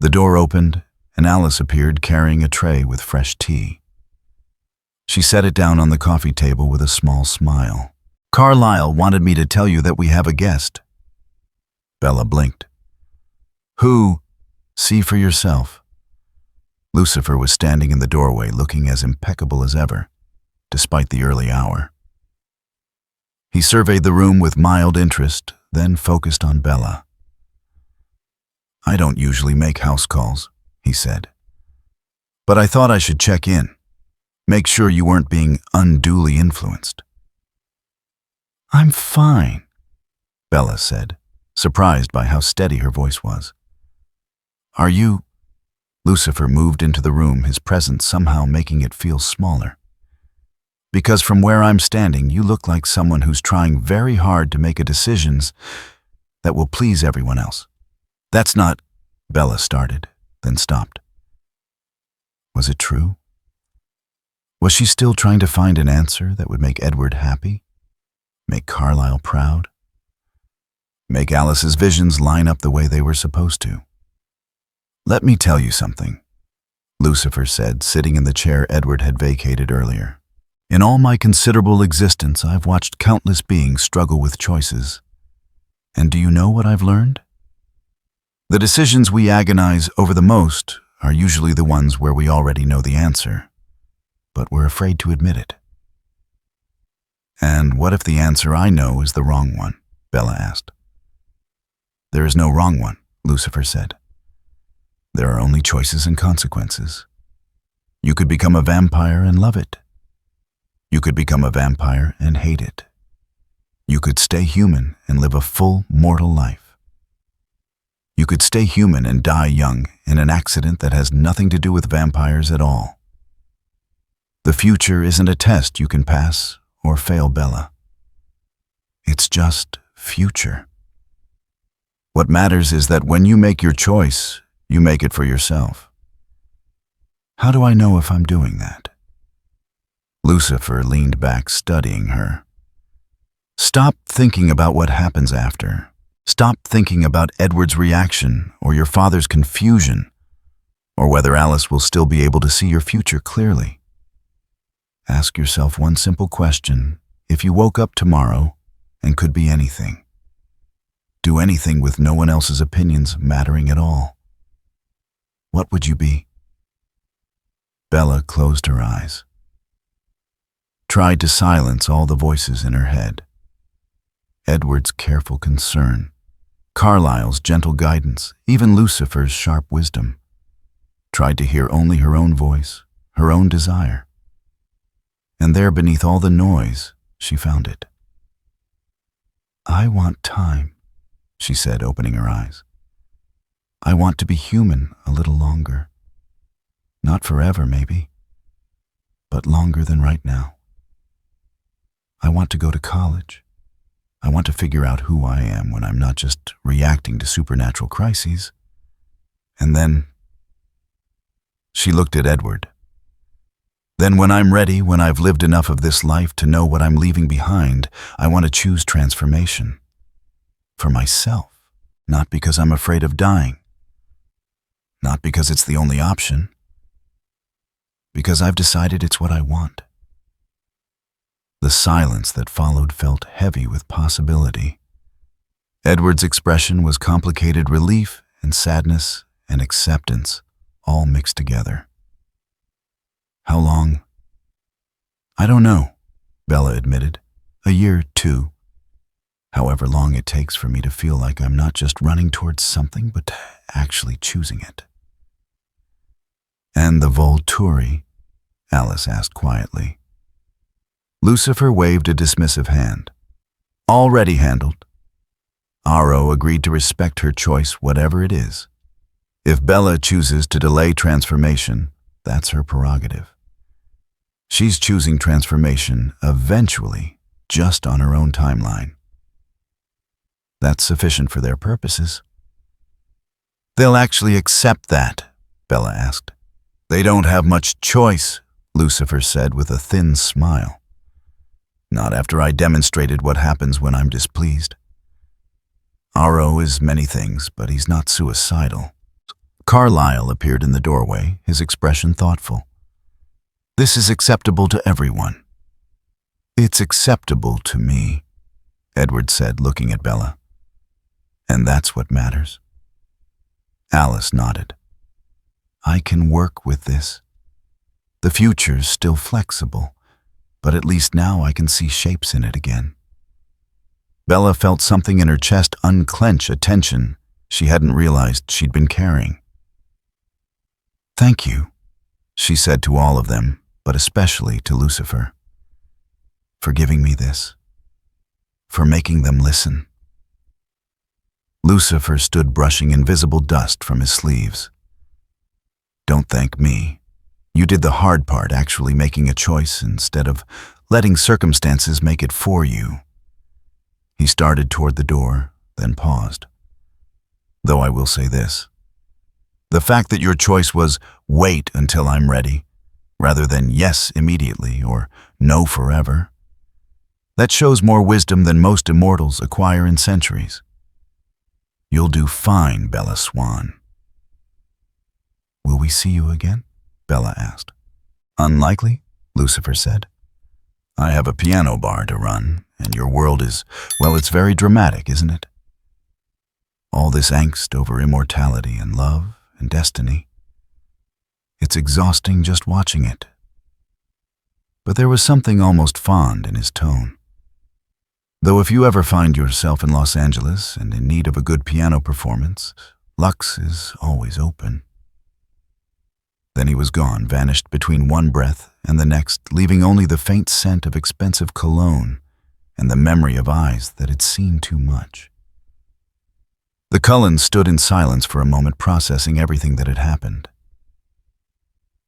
Speaker 1: The door opened, and Alice appeared carrying a tray with fresh tea. She set it down on the coffee table with a small smile. "Carlyle wanted me to tell you that we have a guest." Bella blinked. "Who?" "See for yourself." Lucifer was standing in the doorway, looking as impeccable as ever, despite the early hour. He surveyed the room with mild interest, then focused on Bella. "I don't usually make house calls," he said. "But I thought I should check in, make sure you weren't being unduly influenced." "I'm fine," Bella said, surprised by how steady her voice was. "Are you..." Lucifer moved into the room, his presence somehow making it feel smaller. "Because from where I'm standing, you look like someone who's trying very hard to make decisions that will please everyone else." "That's not..." Bella started, then stopped. Was it true? Was she still trying to find an answer that would make Edward happy? Make Carlyle proud? Make Alice's visions line up the way they were supposed to? "Let me tell you something," Lucifer said, sitting in the chair Edward had vacated earlier. "In all my considerable existence, I've watched countless beings struggle with choices. And do you know what I've learned? The decisions we agonize over the most are usually the ones where we already know the answer, but we're afraid to admit it." "And what if the answer I know is the wrong one?" Bella asked. "There is no wrong one," Lucifer said. "There are only choices and consequences. You could become a vampire and love it. You could become a vampire and hate it. You could stay human and live a full, mortal life. You could stay human and die young in an accident that has nothing to do with vampires at all. The future isn't a test you can pass or fail, Bella. It's just future. What matters is that when you make your choice, you make it for yourself. How do I know if I'm doing that? Lucifer leaned back, studying her. Stop thinking about what happens after. Stop thinking about Edward's reaction or your father's confusion or whether Alice will still be able to see your future clearly. Ask yourself one simple question. If you woke up tomorrow and could be anything, do anything with no one else's opinions mattering at all, what would you be? Bella closed her eyes, tried to silence all the voices in her head. Edward's careful concern, Carlyle's gentle guidance, even Lucifer's sharp wisdom. Tried to hear only her own voice, her own desire. And there beneath all the noise, she found it. I want time, she said, opening her eyes. I want to be human a little longer. Not forever, maybe, but longer than right now. I want to go to college. I want to figure out who I am when I'm not just reacting to supernatural crises. And then, she looked at Edward. Then when I'm ready, when I've lived enough of this life to know what I'm leaving behind, I want to choose transformation. For myself, not because I'm afraid of dying. Not because it's the only option. Because I've decided it's what I want. The silence that followed felt heavy with possibility. Edward's expression was complicated relief and sadness and acceptance, all mixed together. How long? I don't know, Bella admitted. A year, 2. However long it takes for me to feel like I'm not just running towards something, but actually choosing it. And the Volturi? Alice asked quietly. Lucifer waved a dismissive hand. Already handled. Aro agreed to respect her choice, whatever it is. If Bella chooses to delay transformation, that's her prerogative. She's choosing transformation eventually, just on her own timeline. That's sufficient for their purposes. They'll actually accept that, Bella asked. They don't have much choice, Lucifer said with a thin smile. Not after I demonstrated what happens when I'm displeased. Aro is many things, but he's not suicidal. Carlyle appeared in the doorway, his expression thoughtful. This is acceptable to everyone. It's acceptable to me, Edward said, looking at Bella. And that's what matters. Alice nodded. I can work with this. The future's still flexible, but at least now I can see shapes in it again. Bella felt something in her chest unclench, a tension she hadn't realized she'd been carrying. Thank you, she said to all of them, but especially to Lucifer, for giving me this, for making them listen. Lucifer stood brushing invisible dust from his sleeves. Don't thank me. You did the hard part, actually making a choice instead of letting circumstances make it for you. He started toward the door, then paused. Though I will say this. The fact that your choice was wait until I'm ready, rather than yes immediately or no forever, that shows more wisdom than most immortals acquire in centuries. You'll do fine, Bella Swan. Will we see you again? Bella asked. Unlikely, Lucifer said. I have a piano bar to run, and your world is, well, it's very dramatic, isn't it? All this angst over immortality and love and destiny. It's exhausting just watching it. But there was something almost fond in his tone. Though if you ever find yourself in Los Angeles and in need of a good piano performance, Lux is always open. Then he was gone, vanished between one breath and the next, leaving only the faint scent of expensive cologne and the memory of eyes that had seen too much. The Cullen stood in silence for a moment, processing everything that had happened.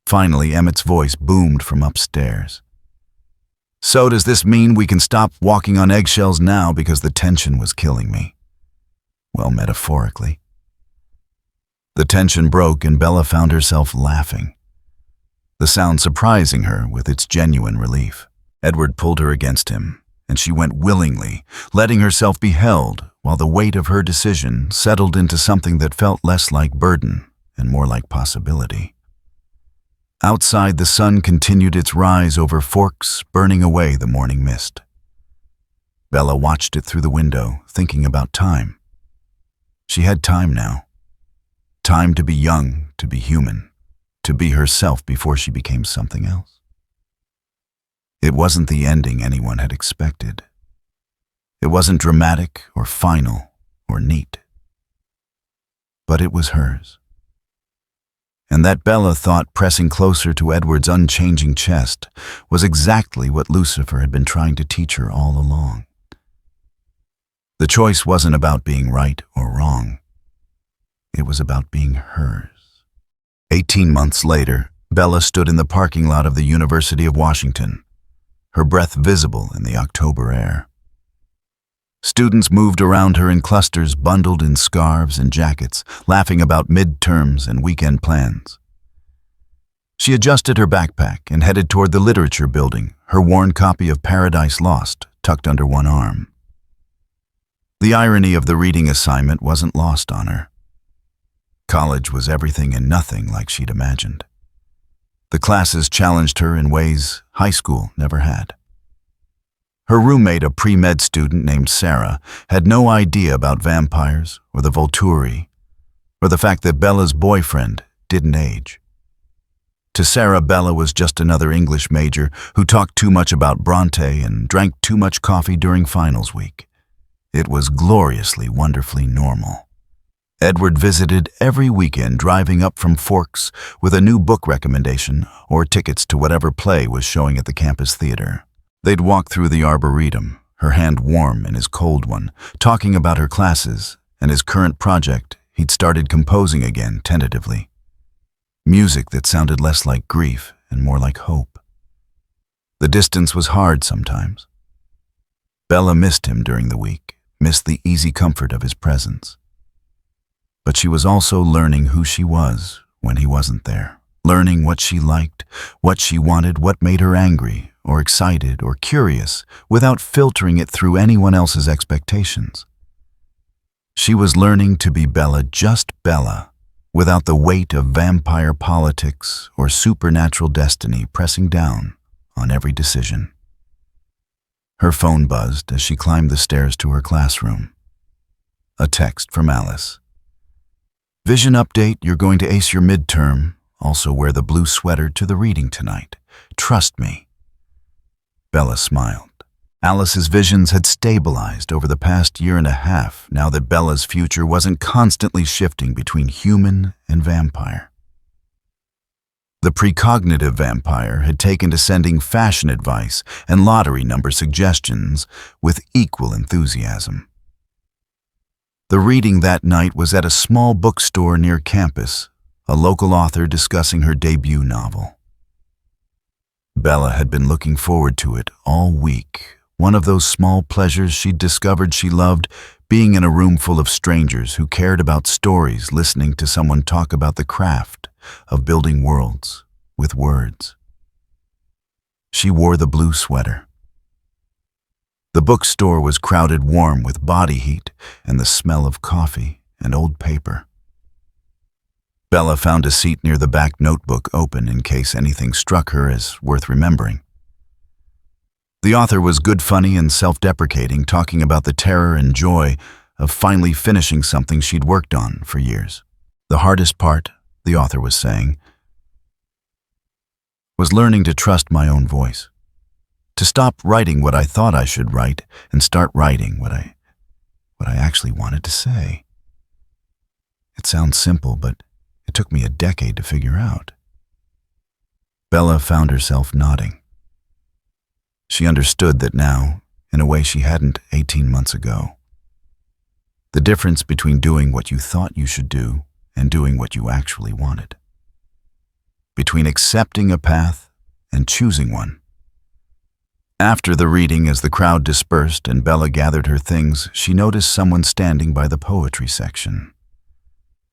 Speaker 1: Finally, Emmett's voice boomed from upstairs. "So does this mean we can stop walking on eggshells now because the tension was killing me?" Well, metaphorically. The tension broke and Bella found herself laughing, the sound surprising her with its genuine relief. Edward pulled her against him, and she went willingly, letting herself be held while the weight of her decision settled into something that felt less like burden and more like possibility. Outside, the sun continued its rise over Forks, burning away the morning mist. Bella watched it through the window, thinking about time. She had time now. Time to be young, to be human, to be herself before she became something else. It wasn't the ending anyone had expected. It wasn't dramatic or final or neat. But it was hers. And that Bella thought, pressing closer to Edward's unchanging chest, was exactly what Lucifer had been trying to teach her all along. The choice wasn't about being right or wrong. It was about being hers. 18 months later, Bella stood in the parking lot of the University of Washington, her breath visible in the October air. Students moved around her in clusters, bundled in scarves and jackets, laughing about midterms and weekend plans. She adjusted her backpack and headed toward the literature building, her worn copy of Paradise Lost tucked under one arm. The irony of the reading assignment wasn't lost on her. College was everything and nothing like she'd imagined. The classes challenged her in ways high school never had. Her roommate, a pre-med student named Sarah, had no idea about vampires or the Volturi, or the fact that Bella's boyfriend didn't age. To Sarah, Bella was just another English major who talked too much about Bronte and drank too much coffee during finals week. It was gloriously, wonderfully normal. Edward visited every weekend, driving up from Forks with a new book recommendation or tickets to whatever play was showing at the campus theater. They'd walk through the arboretum, her hand warm in his cold one, talking about her classes and his current project he'd started composing again tentatively. Music that sounded less like grief and more like hope. The distance was hard sometimes. Bella missed him during the week, missed the easy comfort of his presence. But she was also learning who she was when he wasn't there, learning what she liked, what she wanted, what made her angry, or excited, or curious, without filtering it through anyone else's expectations. She was learning to be Bella, just Bella, without the weight of vampire politics or supernatural destiny pressing down on every decision. Her phone buzzed as she climbed the stairs to her classroom. A text from Alice. "Vision update, you're going to ace your midterm. Also wear the blue sweater to the reading tonight. Trust me." Bella smiled. Alice's visions had stabilized over the past year and a half, now that Bella's future wasn't constantly shifting between human and vampire. The precognitive vampire had taken to sending fashion advice and lottery number suggestions with equal enthusiasm. The reading that night was at a small bookstore near campus, a local author discussing her debut novel. Bella had been looking forward to it all week, one of those small pleasures she'd discovered she loved, being in a room full of strangers who cared about stories, listening to someone talk about the craft of building worlds with words. She wore the blue sweater. The bookstore was crowded warm with body heat and the smell of coffee and old paper. Bella found a seat near the back, notebook open in case anything struck her as worth remembering. The author was good, funny, and self-deprecating, talking about the terror and joy of finally finishing something she'd worked on for years. The hardest part, the author was saying, was learning to trust my own voice, to stop writing what I thought I should write and start writing what I actually wanted to say. It sounds simple, but it took me a decade to figure out. Bella found herself nodding. She understood that now, in a way she hadn't 18 months ago. The difference between doing what you thought you should do and doing what you actually wanted. Between accepting a path and choosing one. After the reading, as the crowd dispersed and Bella gathered her things, she noticed someone standing by the poetry section.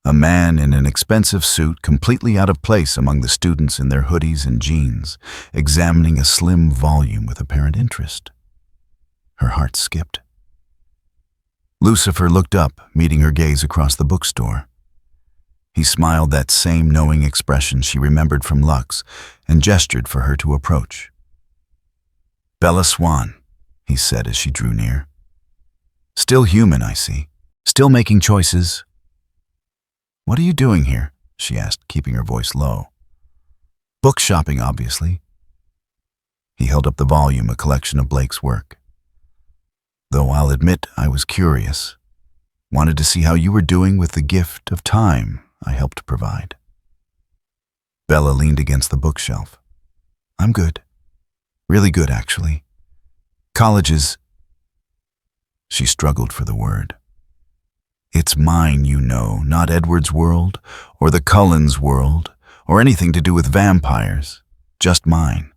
Speaker 1: A man in an expensive suit, completely out of place among the students in their hoodies and jeans, examining a slim volume with apparent interest. Her heart skipped. Lucifer looked up, meeting her gaze across the bookstore. He smiled that same knowing expression she remembered from Lux and gestured for her to approach. "Bella Swan," he said as she drew near. "Still human, I see. Still making choices." "What are you doing here?" she asked, keeping her voice low. "Book shopping, obviously." He held up the volume, a collection of Blake's work. "Though I'll admit I was curious. Wanted to see how you were doing with the gift of time I helped provide." Bella leaned against the bookshelf. "I'm good. Really good, actually. College is—" She struggled for the word. "It's mine, you know, not Edward's world, or the Cullens' world, or anything to do with vampires. Just mine."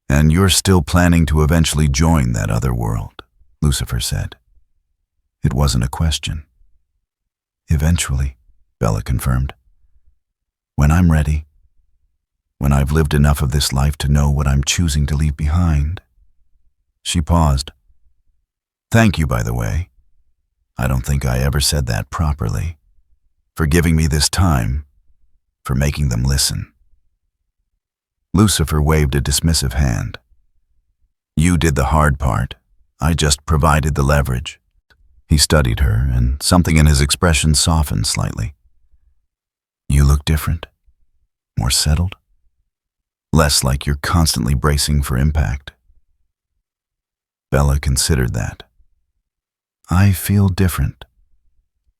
Speaker 1: "And you're still planning to eventually join that other world," Lucifer said. It wasn't a question. "Eventually," Bella confirmed. "When I'm ready. When I've lived enough of this life to know what I'm choosing to leave behind." She paused. "Thank you, by the way. I don't think I ever said that properly. For giving me this time, for making them listen." Lucifer waved a dismissive hand. "You did the hard part. I just provided the leverage." He studied her, and something in his expression softened slightly. "You look different. More settled. Less like you're constantly bracing for impact." Bella considered that. "I feel different.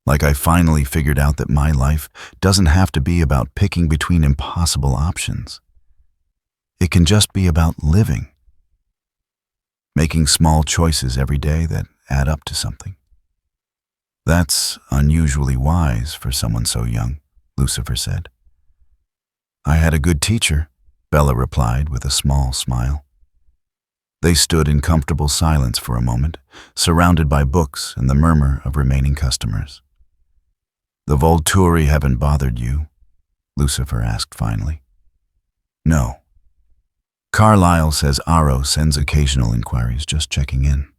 Speaker 1: Like I finally figured out that my life doesn't have to be about picking between impossible options. It can just be about living. Making small choices every day that add up to something." "That's unusually wise for someone so young," Lucifer said. "I had a good teacher," Bella replied with a small smile. They stood in comfortable silence for a moment, surrounded by books and the murmur of remaining customers. "The Volturi haven't bothered you?" Lucifer asked finally. "No. Carlyle says Aro sends occasional inquiries, just checking in.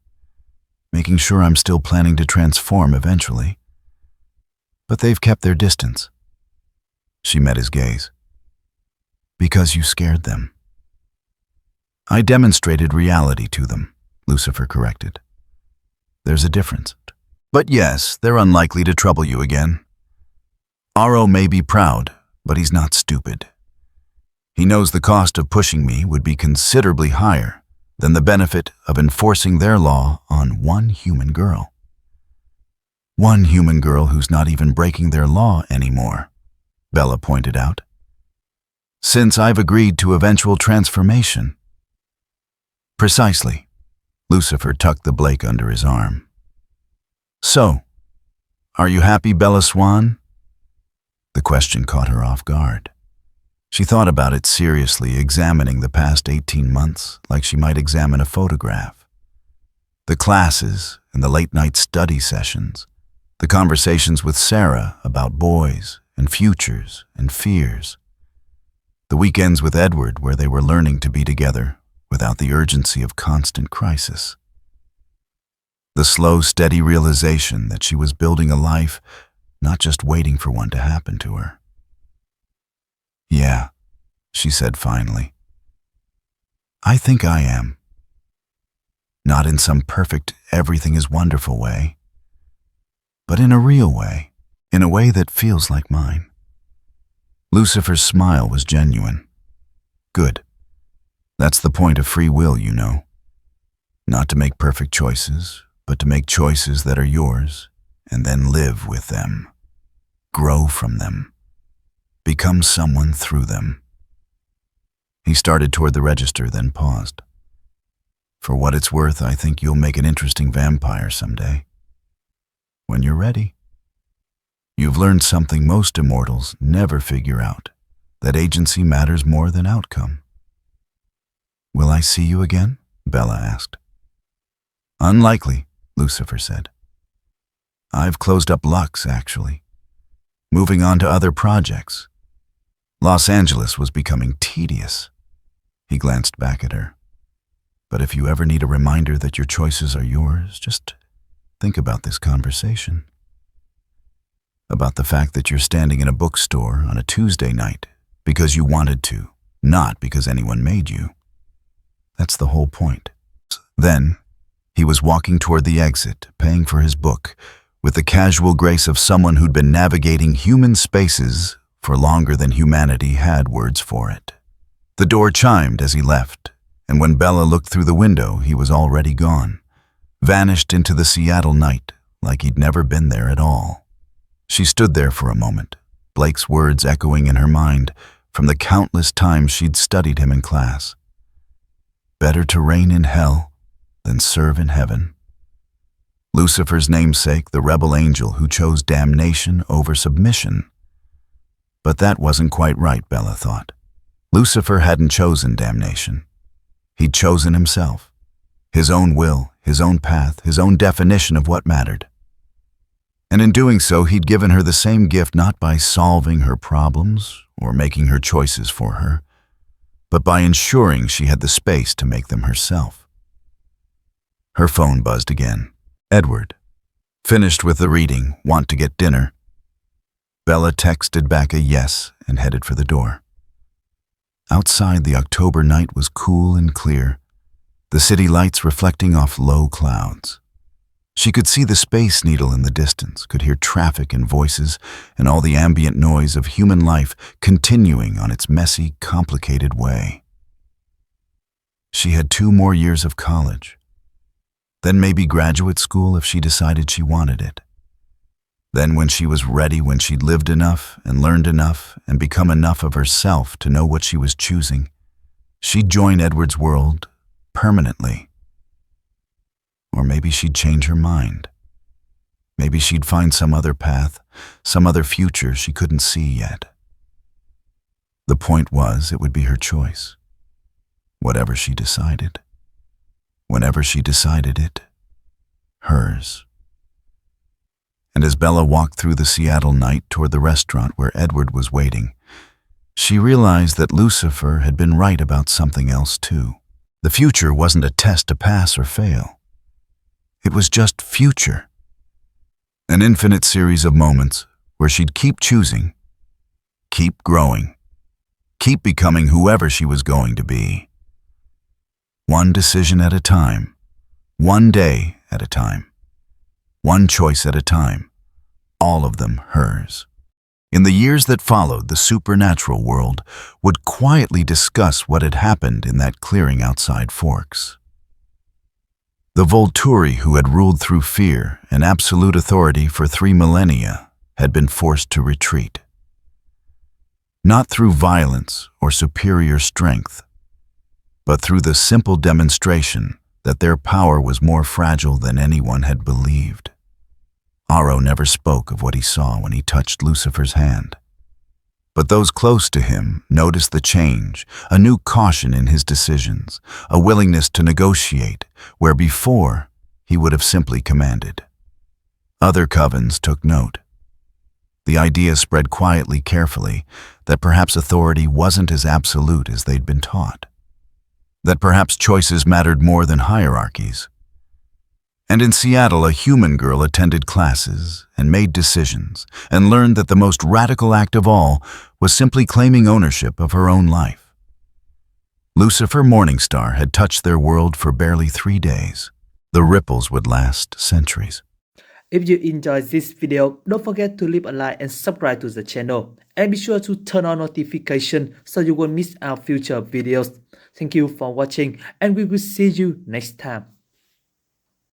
Speaker 1: Making sure I'm still planning to transform eventually. But they've kept their distance." She met his gaze. "Because you scared them." "I demonstrated reality to them," Lucifer corrected. "There's a difference. But yes, they're unlikely to trouble you again. Aro may be proud, but he's not stupid. He knows the cost of pushing me would be considerably higher than the benefit of enforcing their law on one human girl. One human girl who's not even breaking their law anymore," Bella pointed out. "Since I've agreed to eventual transformation." "Precisely." Lucifer tucked the Blake under his arm. "So, are you happy, Bella Swan?" The question caught her off guard. She thought about it seriously, examining the past 18 months like she might examine a photograph. The classes and the late-night study sessions, the conversations with Sarah about boys and futures and fears, the weekends with Edward where they were learning to be together without the urgency of constant crisis. The slow, steady realization that she was building a life, not just waiting for one to happen to her. "Yeah," she said finally. "I think I am. Not in some perfect, everything is wonderful way, but in a real way, in a way that feels like mine." Lucifer's smile was genuine. "Good. That's the point of free will, you know. Not to make perfect choices, but to make choices that are yours, and then live with them. Grow from them. Become someone through them." He started toward the register, then paused. "For what it's worth, I think you'll make an interesting vampire someday." when you're ready. You've learned something most immortals never figure out, that agency matters more than outcome. Will I see you again? Bella asked. Unlikely, Lucifer said. I've closed up Lux, actually. Moving on to other projects. Los Angeles was becoming tedious. He glanced back at her. But if you ever need a reminder that your choices are yours, just think about this conversation. About the fact that you're standing in a bookstore on a Tuesday night because you wanted to, not because anyone made you. That's the whole point. Then, he was walking toward the exit, paying for his book, with the casual grace of someone who'd been navigating human spaces for longer than humanity had words for it. The door chimed as he left, and when Bella looked through the window, he was already gone, vanished into the Seattle night like he'd never been there at all. She stood there for a moment, Blake's words echoing in her mind from the countless times she'd studied him in class. Better to reign in hell than serve in heaven. Lucifer's namesake, the rebel angel who chose damnation over submission. But that wasn't quite right, Bella thought. Lucifer hadn't chosen damnation. He'd chosen himself, his own will, his own path, his own definition of what mattered. And in doing so, he'd given her the same gift not by solving her problems or making her choices for her, but by ensuring she had the space to make them herself. Her phone buzzed again. Edward. Finished with the reading, want to get dinner? Bella texted back a yes and headed for the door. Outside, the October night was cool and clear, the city lights reflecting off low clouds. She could see the Space Needle in the distance, could hear traffic and voices and all the ambient noise of human life continuing on its messy, complicated way. She had 2 more years of college, then maybe graduate school if she decided she wanted it. Then when she was ready, when she'd lived enough and learned enough and become enough of herself to know what she was choosing, she'd join Edward's world permanently. Or maybe she'd change her mind. Maybe she'd find some other path, some other future she couldn't see yet. The point was, it would be her choice. Whatever she decided. Whenever she decided it, hers. And as Bella walked through the Seattle night toward the restaurant where Edward was waiting, she realized that Lucifer had been right about something else too. The future wasn't a test to pass or fail. It was just future. An infinite series of moments where she'd keep choosing, keep growing, keep becoming whoever she was going to be. One decision at a time, one day at a time, one choice at a time, all of them hers. In the years that followed, the supernatural world would quietly discuss what had happened in that clearing outside Forks. The Volturi, who had ruled through fear and absolute authority for 3 millennia, had been forced to retreat. Not through violence or superior strength, but through the simple demonstration that their power was more fragile than anyone had believed. Aro never spoke of what he saw when he touched Lucifer's hand. But those close to him noticed the change, a new caution in his decisions, a willingness to negotiate, where before he would have simply commanded. Other covens took note. The idea spread quietly, carefully, that perhaps authority wasn't as absolute as they'd been taught. That perhaps choices mattered more than hierarchies. And in Seattle, a human girl attended classes and made decisions and learned that the most radical act of all was simply claiming ownership of her own life. Lucifer Morningstar had touched their world for barely 3 days. The ripples would last centuries.
Speaker 2: If you enjoyed this video, don't forget to leave a like and subscribe to the channel. And be sure to turn on notifications so you won't miss our future videos. Thank you for watching and we will see you next time.